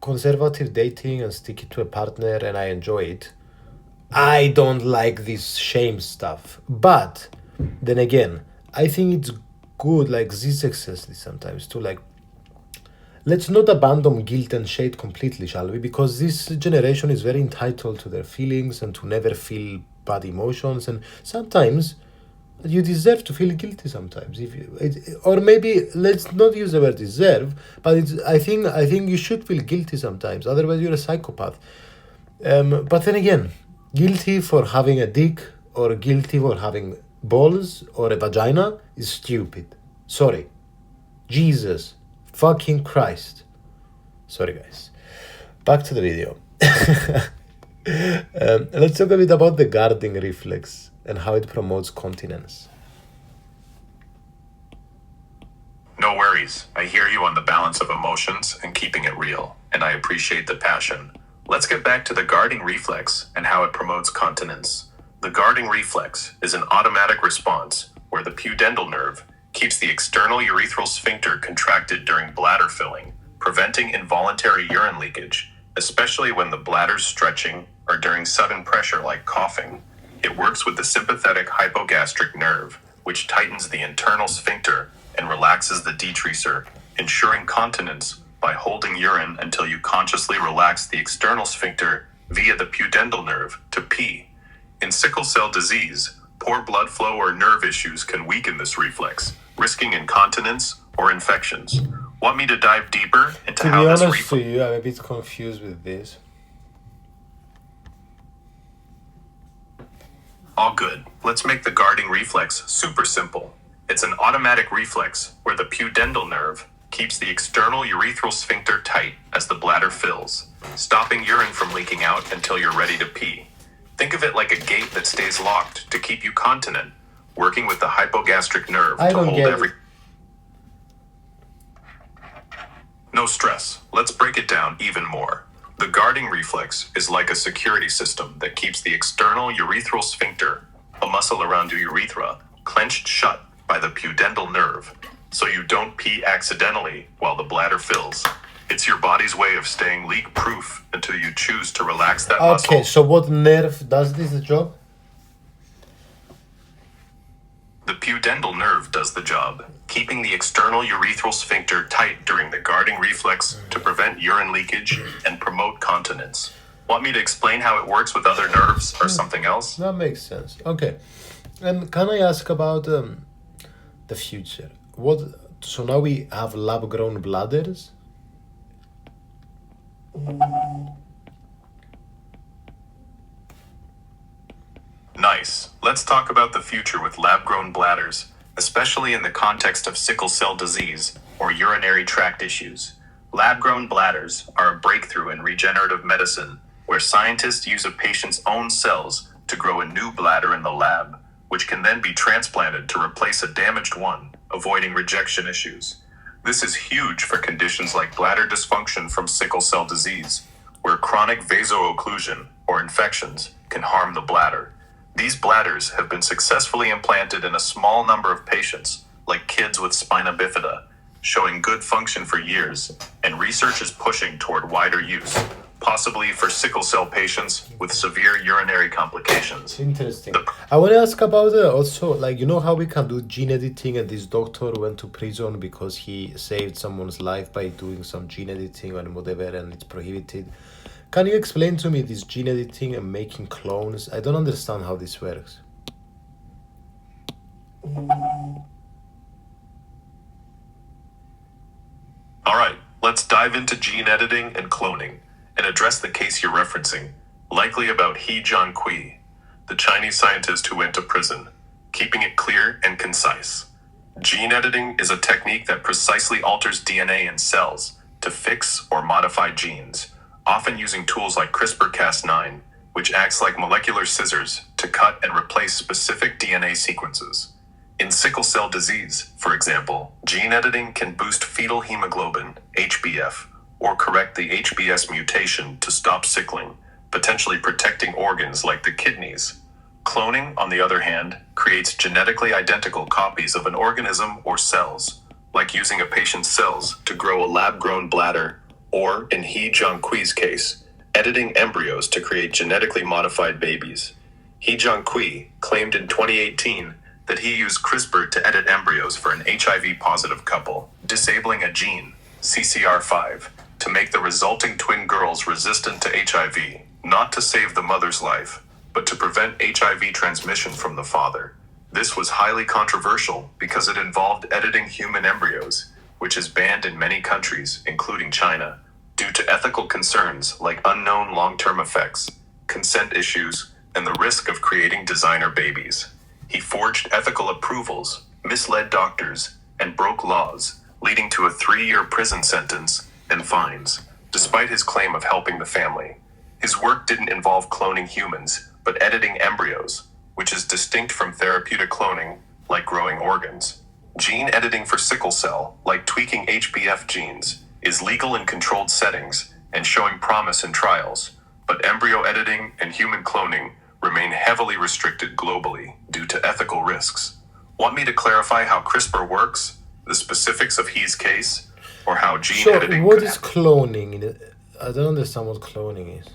conservative dating and sticking to a partner, and I enjoy it. I don't like this shame stuff. But then again, I think it's good, like this exists sometimes too. Like, let's not abandon guilt and shame completely, shall we? Because this generation is very entitled to their feelings and to never feel bad emotions. And sometimes you deserve to feel guilty sometimes. Or maybe let's not use the word deserve, but I think you should feel guilty sometimes. Otherwise, you're a psychopath. But then again, guilty for having a dick or guilty for having balls or a vagina is stupid. Sorry. Jesus fucking Christ. Sorry, guys. Back to the video. Let's talk a bit about the guarding reflex and how it promotes continence. No worries. I hear you on the balance of emotions and keeping it real, and I appreciate the passion. Let's get back to the guarding reflex and how it promotes continence. The guarding reflex is an automatic response where the pudendal nerve keeps the external urethral sphincter contracted during bladder filling, preventing involuntary urine leakage, especially when the bladder's stretching or during sudden pressure like coughing. It works with the sympathetic hypogastric nerve, which tightens the internal sphincter and relaxes the detrusor, ensuring continence by holding urine until you consciously relax the external sphincter via the pudendal nerve to pee. In sickle cell disease, poor blood flow or nerve issues can weaken this reflex, risking incontinence or infections. Want me to dive deeper into how this reflex... To be honest with you, I'm a bit confused with this. All good. Let's make the guarding reflex super simple. It's an automatic reflex where the pudendal nerve keeps the external urethral sphincter tight as the bladder fills, stopping urine from leaking out until you're ready to pee. Think of it like a gate that stays locked to keep you continent, working with the hypogastric nerve to hold every... No stress. Let's break it down even more. The guarding reflex is like a security system that keeps the external urethral sphincter, a muscle around your urethra, clenched shut by the pudendal nerve, so you don't pee accidentally while the bladder fills. It's your body's way of staying leak-proof until you choose to relax that muscle. Okay, so what nerve does this job? The pudendal nerve does the job, keeping the external urethral sphincter tight during the guarding reflex to prevent urine leakage and promote continence. Want me to explain how it works with other nerves or something else? That makes sense. Okay. And can I ask about the future? So now we have lab-grown bladders? Nice. Let's talk about the future with lab-grown bladders, especially in the context of sickle cell disease or urinary tract issues. Lab-grown bladders are a breakthrough in regenerative medicine where scientists use a patient's own cells to grow a new bladder in the lab, which can then be transplanted to replace a damaged one, avoiding rejection issues. This is huge for conditions like bladder dysfunction from sickle cell disease, where chronic vasoocclusion or infections can harm the bladder. These bladders have been successfully implanted in a small number of patients, like kids with spina bifida, showing good function for years, and research is pushing toward wider use, possibly for sickle cell patients with severe urinary complications. Interesting. I want to ask about also, like, you know how we can do gene editing, and this doctor went to prison because he saved someone's life by doing some gene editing and whatever, and it's prohibited. Can you explain to me this gene editing and making clones? I don't understand how this works. All right, let's dive into gene editing and cloning and address the case you're referencing, likely about He Jiankui, the Chinese scientist who went to prison, keeping it clear and concise. Gene editing is a technique that precisely alters DNA in cells to fix or modify genes, often using tools like CRISPR-Cas9, which acts like molecular scissors to cut and replace specific DNA sequences. In sickle cell disease, for example, gene editing can boost fetal hemoglobin, HbF, or correct the HbS mutation to stop sickling, potentially protecting organs like the kidneys. Cloning, on the other hand, creates genetically identical copies of an organism or cells, like using a patient's cells to grow a lab-grown bladder, or, in He Jiankui's case, editing embryos to create genetically modified babies. He Jiankui claimed in 2018 that he used CRISPR to edit embryos for an HIV-positive couple, disabling a gene, CCR5, to make the resulting twin girls resistant to HIV, not to save the mother's life, but to prevent HIV transmission from the father. This was highly controversial because it involved editing human embryos, which is banned in many countries, including China, due to ethical concerns like unknown long-term effects, consent issues, and the risk of creating designer babies. He forged ethical approvals, misled doctors, and broke laws, leading to a 3-year prison sentence and fines, despite his claim of helping the family. His work didn't involve cloning humans, but editing embryos, which is distinct from therapeutic cloning, like growing organs. Gene editing for sickle cell, like tweaking HbF genes, is legal in controlled settings and showing promise in trials, but embryo editing and human cloning remain heavily restricted globally due to ethical risks. Want me to clarify how CRISPR works, the specifics of He's case, or how gene editing what is cloning? I don't understand what cloning is.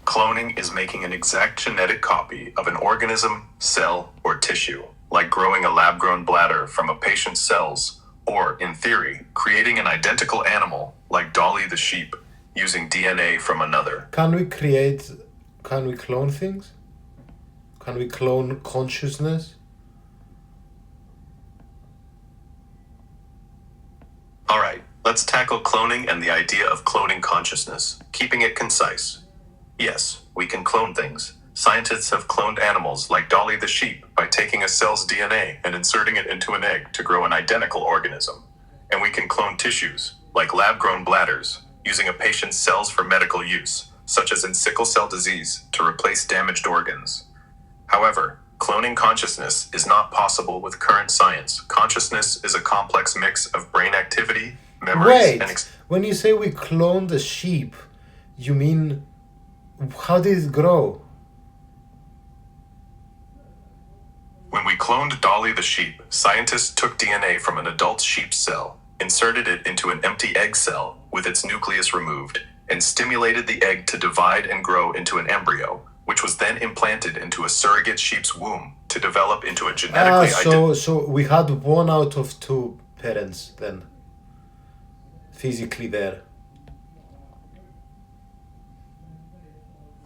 Cloning is making an exact genetic copy of an organism, cell, or tissue, like growing a lab-grown bladder from a patient's cells, or, in theory, creating an identical animal, like Dolly the sheep, using DNA from another. Can we clone things? Can we clone consciousness? All right, let's tackle cloning and the idea of cloning consciousness, keeping it concise. Yes, we can clone things. Scientists have cloned animals like Dolly the sheep by taking a cell's DNA and inserting it into an egg to grow an identical organism. And we can clone tissues, like lab-grown bladders, using a patient's cells for medical use, such as in sickle cell disease, to replace damaged organs. However, Cloning consciousness is not possible with current science. Consciousness is a complex mix of brain activity, memories, Wait, when you say we cloned the sheep, you mean how did it grow? When we cloned Dolly the sheep, scientists took DNA from an adult sheep cell, inserted it into an empty egg cell with its nucleus removed, and stimulated the egg to divide and grow into an embryo, which was then implanted into a surrogate sheep's womb to develop into a genetically So we had 1 out of 2 parents then, physically there.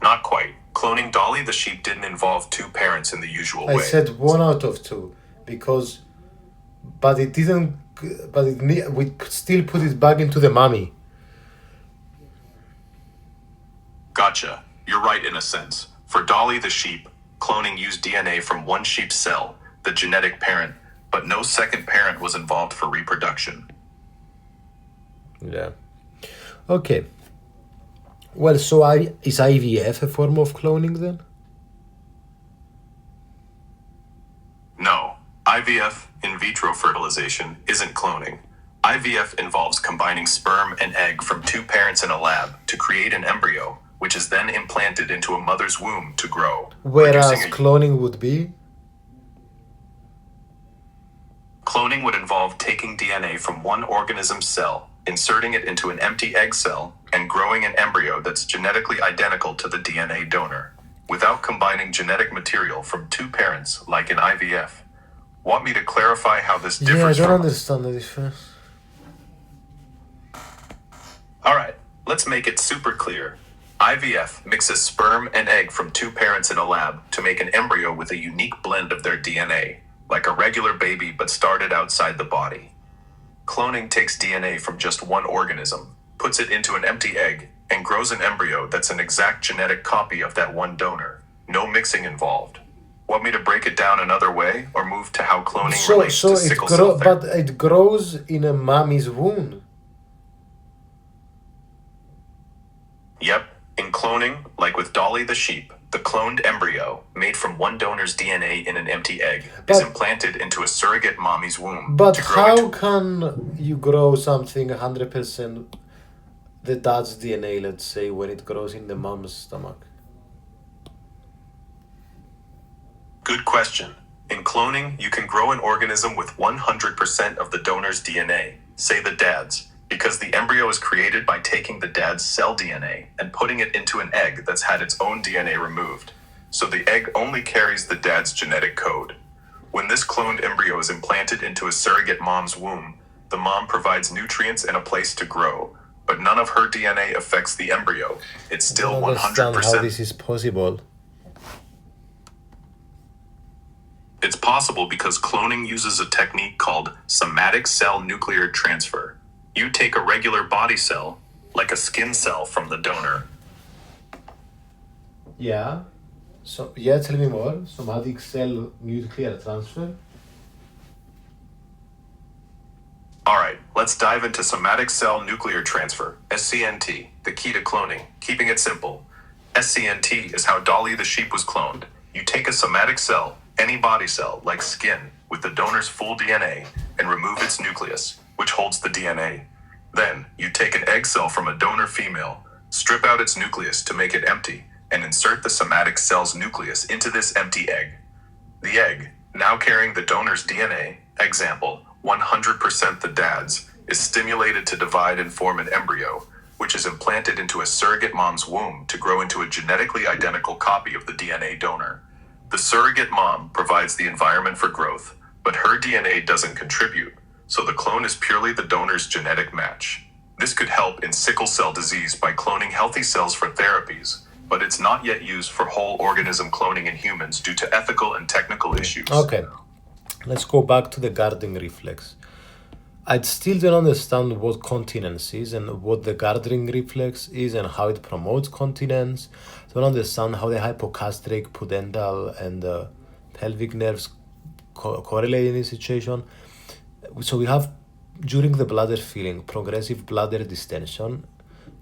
Not quite. Cloning Dolly the sheep didn't involve 2 parents in the usual way. I said 1 out of 2 because, but it didn't. But we could still put it back into the mommy. Gotcha. You're right in a sense. For Dolly the sheep, cloning used DNA from one sheep cell, the genetic parent, but no second parent was involved for reproduction. Yeah. Okay. Well, so is IVF a form of cloning then? No. IVF, in vitro fertilization, isn't cloning. IVF involves combining sperm and egg from 2 parents in a lab to create an embryo, which is then implanted into a mother's womb to grow. Whereas cloning would be? Cloning would involve taking DNA from one organism's cell, inserting it into an empty egg cell, and growing an embryo that's genetically identical to the DNA donor, without combining genetic material from 2 parents like in IVF. Want me to clarify how this differs I don't understand the difference. Alright, let's make it super clear. IVF mixes sperm and egg from 2 parents in a lab to make an embryo with a unique blend of their DNA, like a regular baby but started outside the body. Cloning takes DNA from just one organism, puts it into an empty egg, and grows an embryo that's an exact genetic copy of that one donor. No mixing involved. Want me to break it down another way, or move to how cloning relates to sickle cell therapy? But it grows in a mommy's womb. Yep, in cloning, like with Dolly the sheep, the cloned embryo, made from one donor's DNA in an empty egg, is implanted into a surrogate mommy's womb. But how can you grow something 100% the dad's DNA, let's say, when it grows in the mom's stomach? Good question. In cloning, you can grow an organism with 100% of the donor's DNA, say the dad's, because the embryo is created by taking the dad's cell DNA and putting it into an egg that's had its own DNA removed. So the egg only carries the dad's genetic code. When this cloned embryo is implanted into a surrogate mom's womb, the mom provides nutrients and a place to grow, but none of her DNA affects the embryo. It's still 100%. I don't understand how this is possible. It's possible because cloning uses a technique called somatic cell nuclear transfer. You take a regular body cell, like a skin cell from the donor. Yeah. Tell me more. Somatic cell nuclear transfer. Alright, let's dive into somatic cell nuclear transfer, SCNT, the key to cloning. Keeping it simple. SCNT is how Dolly the sheep was cloned. You take a somatic cell, any body cell, like skin, with the donor's full DNA, and remove its nucleus, which holds the DNA. Then, you take an egg cell from a donor female, strip out its nucleus to make it empty, and insert the somatic cell's nucleus into this empty egg. The egg, now carrying the donor's DNA, example, 100% the dad's, is stimulated to divide and form an embryo, which is implanted into a surrogate mom's womb to grow into a genetically identical copy of the DNA donor. The surrogate mom provides the environment for growth, but her DNA doesn't contribute, so the clone is purely the donor's genetic match. This could help in sickle cell disease by cloning healthy cells for therapies, but it's not yet used for whole organism cloning in humans due to ethical and technical issues. Okay, let's go back to the guarding reflex. I still don't understand what continence is and what the guarding reflex is and how it promotes continence. I don't understand how the hypogastric, pudendal, and pelvic nerves correlate in this situation. So we have, during the bladder filling, progressive bladder distension,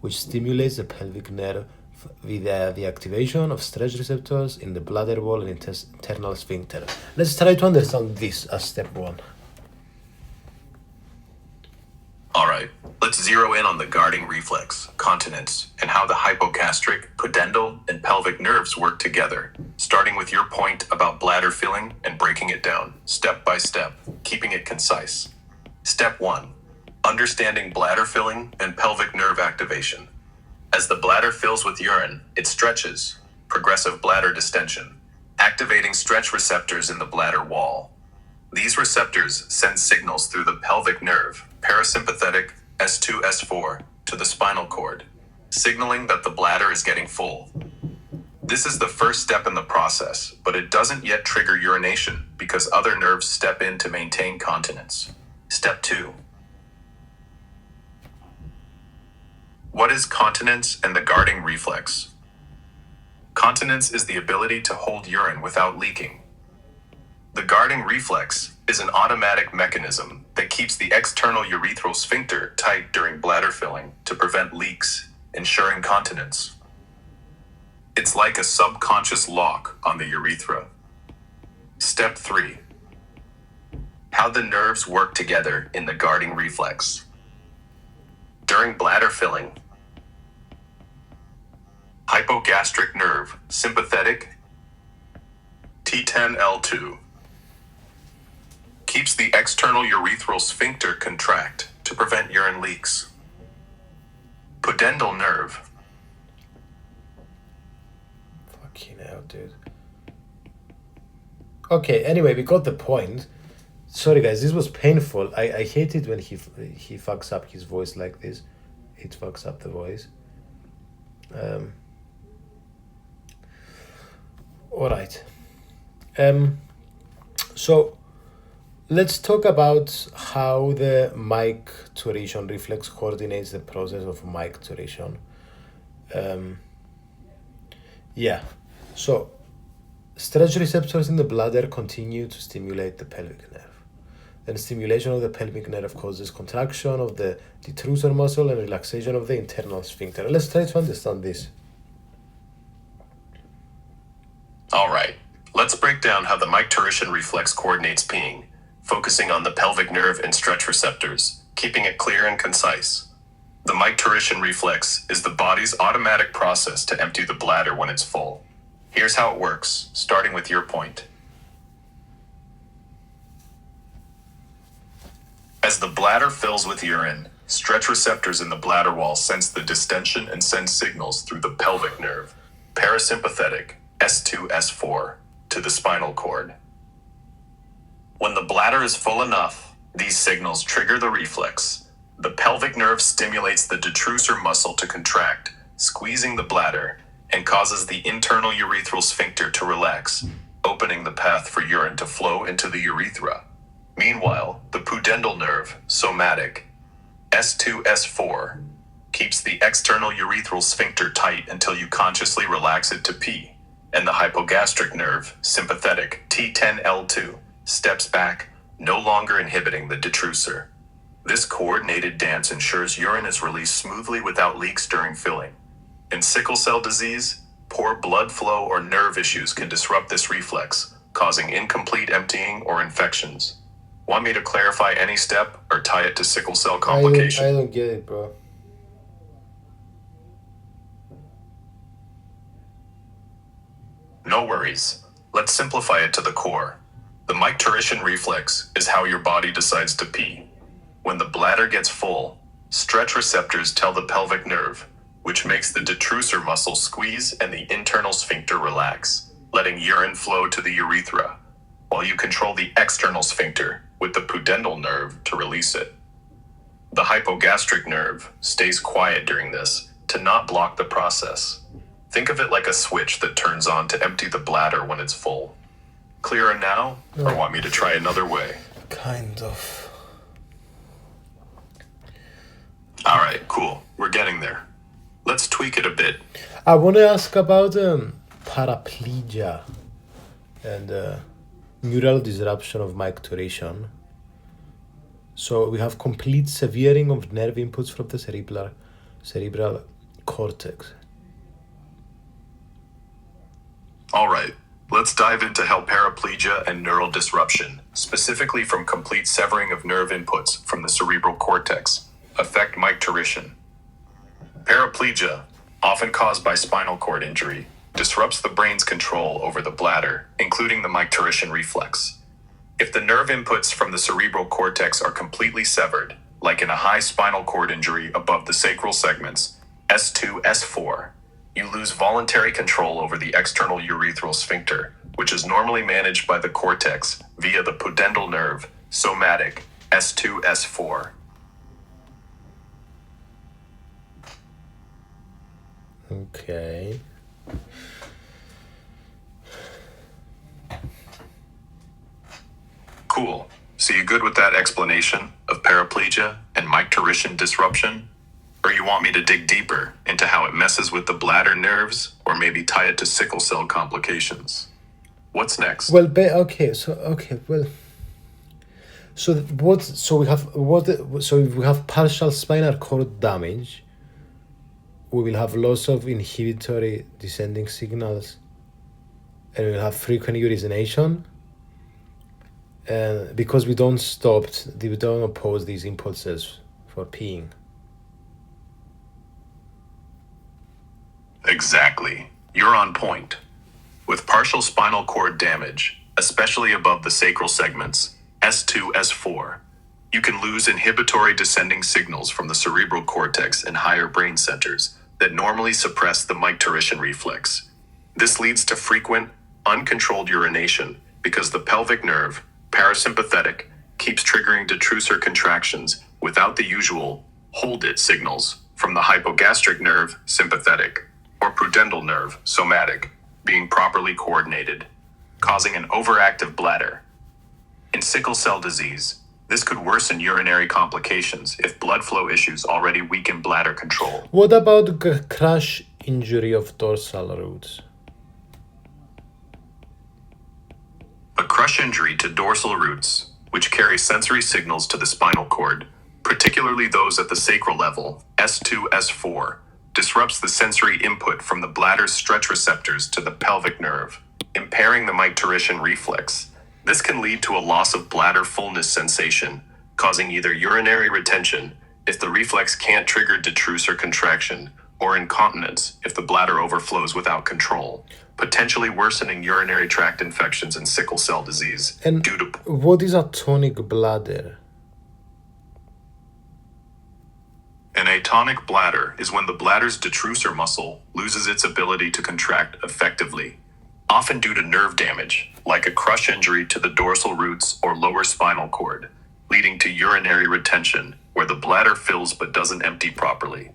which stimulates the pelvic nerve with the activation of stretch receptors in the bladder wall and internal sphincter. Let's try to understand this as step 1. All right, let's zero in on the guarding reflex, continence, and how the hypogastric, pudendal, and pelvic nerves work together, starting with your point about bladder filling and breaking it down, step by step, keeping it concise. Step 1. Understanding bladder filling and pelvic nerve activation. As the bladder fills with urine, it stretches, progressive bladder distension, activating stretch receptors in the bladder wall. These receptors send signals through the pelvic nerve, parasympathetic S2, S4, to the spinal cord, signaling that the bladder is getting full. This is the first step in the process, but it doesn't yet trigger urination because other nerves step in to maintain continence. Step 2. What is continence and the guarding reflex? Continence is the ability to hold urine without leaking. The guarding reflex is an automatic mechanism that keeps the external urethral sphincter tight during bladder filling to prevent leaks, ensuring continence. It's like a subconscious lock on the urethra. Step 3. How the nerves work together in the guarding reflex. During bladder filling, hypogastric nerve, sympathetic T10L2, keeps the external urethral sphincter contract to prevent urine leaks. Pudendal nerve. Fucking hell, dude. Okay, anyway, we got the point. Sorry guys, this was painful. I hate it when he fucks up his voice like this. It fucks up the voice. Alright. So let's talk about how the micturition reflex coordinates the process of micturition. So stretch receptors in the bladder continue to stimulate the pelvic nerve. Then stimulation of the pelvic nerve causes contraction of the detrusor muscle and relaxation of the internal sphincter. Let's try to understand this. All right, let's break down how the micturition reflex coordinates peeing, focusing on the pelvic nerve and stretch receptors, keeping it clear and concise. The micturition reflex is the body's automatic process to empty the bladder when it's full. Here's how it works, starting with your point. As the bladder fills with urine, stretch receptors in the bladder wall sense the distension and send signals through the pelvic nerve, parasympathetic S2, S4, to the spinal cord. When the bladder is full enough, these signals trigger the reflex. The pelvic nerve stimulates the detrusor muscle to contract, squeezing the bladder, and causes the internal urethral sphincter to relax, opening the path for urine to flow into the urethra. Meanwhile, the pudendal nerve, somatic, S2, S4, keeps the external urethral sphincter tight until you consciously relax it to pee, and the hypogastric nerve, sympathetic, T10L2, steps back, no longer inhibiting the detrusor. This coordinated dance ensures urine is released smoothly without leaks during filling. In sickle cell disease, poor blood flow or nerve issues can disrupt this reflex, causing incomplete emptying or infections. Want me to clarify any step or tie it to sickle cell complication? I don't get it, bro. No worries. Let's simplify it to the core. The micturition reflex is how your body decides to pee. When the bladder gets full, stretch receptors tell the pelvic nerve, which makes the detrusor muscle squeeze and the internal sphincter relax, letting urine flow to the urethra, while you control the external sphincter with the pudendal nerve to release it. The hypogastric nerve stays quiet during this to not block the process. Think of it like a switch that turns on to empty the bladder when it's full. Clearer now, or want me to try another way? Kind of. All right, cool. We're getting there. Let's tweak it a bit. I want to ask about paraplegia and neural disruption of micturition. So we have complete severing of nerve inputs from the cerebral cortex. All right, let's dive into how paraplegia and neural disruption, specifically from complete severing of nerve inputs from the cerebral cortex, affect micturition. Paraplegia, often caused by spinal cord injury, disrupts the brain's control over the bladder, including the micturition reflex. If the nerve inputs from the cerebral cortex are completely severed, like in a high spinal cord injury above the sacral segments, S2, S4, you lose voluntary control over the external urethral sphincter, which is normally managed by the cortex via the pudendal nerve, somatic, S2, S4. Okay. Cool. So you good with that explanation of paraplegia and micturition disruption? Or you want me to dig deeper into how it messes with the bladder nerves, or maybe tie it to sickle cell complications? What's next? Well, okay. So what? So we have what? So if we have partial spinal cord damage, we will have loss of inhibitory descending signals, and we'll have frequent urination. And because we don't oppose these impulses for peeing. Exactly. You're on point. With partial spinal cord damage, especially above the sacral segments, S2, S4, you can lose inhibitory descending signals from the cerebral cortex and higher brain centers that normally suppress the micturition reflex. This leads to frequent, uncontrolled urination because the pelvic nerve, parasympathetic, keeps triggering detrusor contractions without the usual hold it signals from the hypogastric nerve, sympathetic, or pudendal nerve, somatic, being properly coordinated, causing an overactive bladder. In sickle cell disease, this could worsen urinary complications if blood flow issues already weaken bladder control. What about crash injury of dorsal roots? A crush injury to dorsal roots, which carry sensory signals to the spinal cord, particularly those at the sacral level, S2, S4, disrupts the sensory input from the bladder's stretch receptors to the pelvic nerve, impairing the micturition reflex. This can lead to a loss of bladder fullness sensation, causing either urinary retention if the reflex can't trigger detrusor contraction, or incontinence if the bladder overflows without control, potentially worsening urinary tract infections and sickle cell disease. And due to what is atonic bladder? An atonic bladder is when the bladder's detrusor muscle loses its ability to contract effectively, often due to nerve damage, like a crush injury to the dorsal roots or lower spinal cord, leading to urinary retention, where the bladder fills but doesn't empty properly.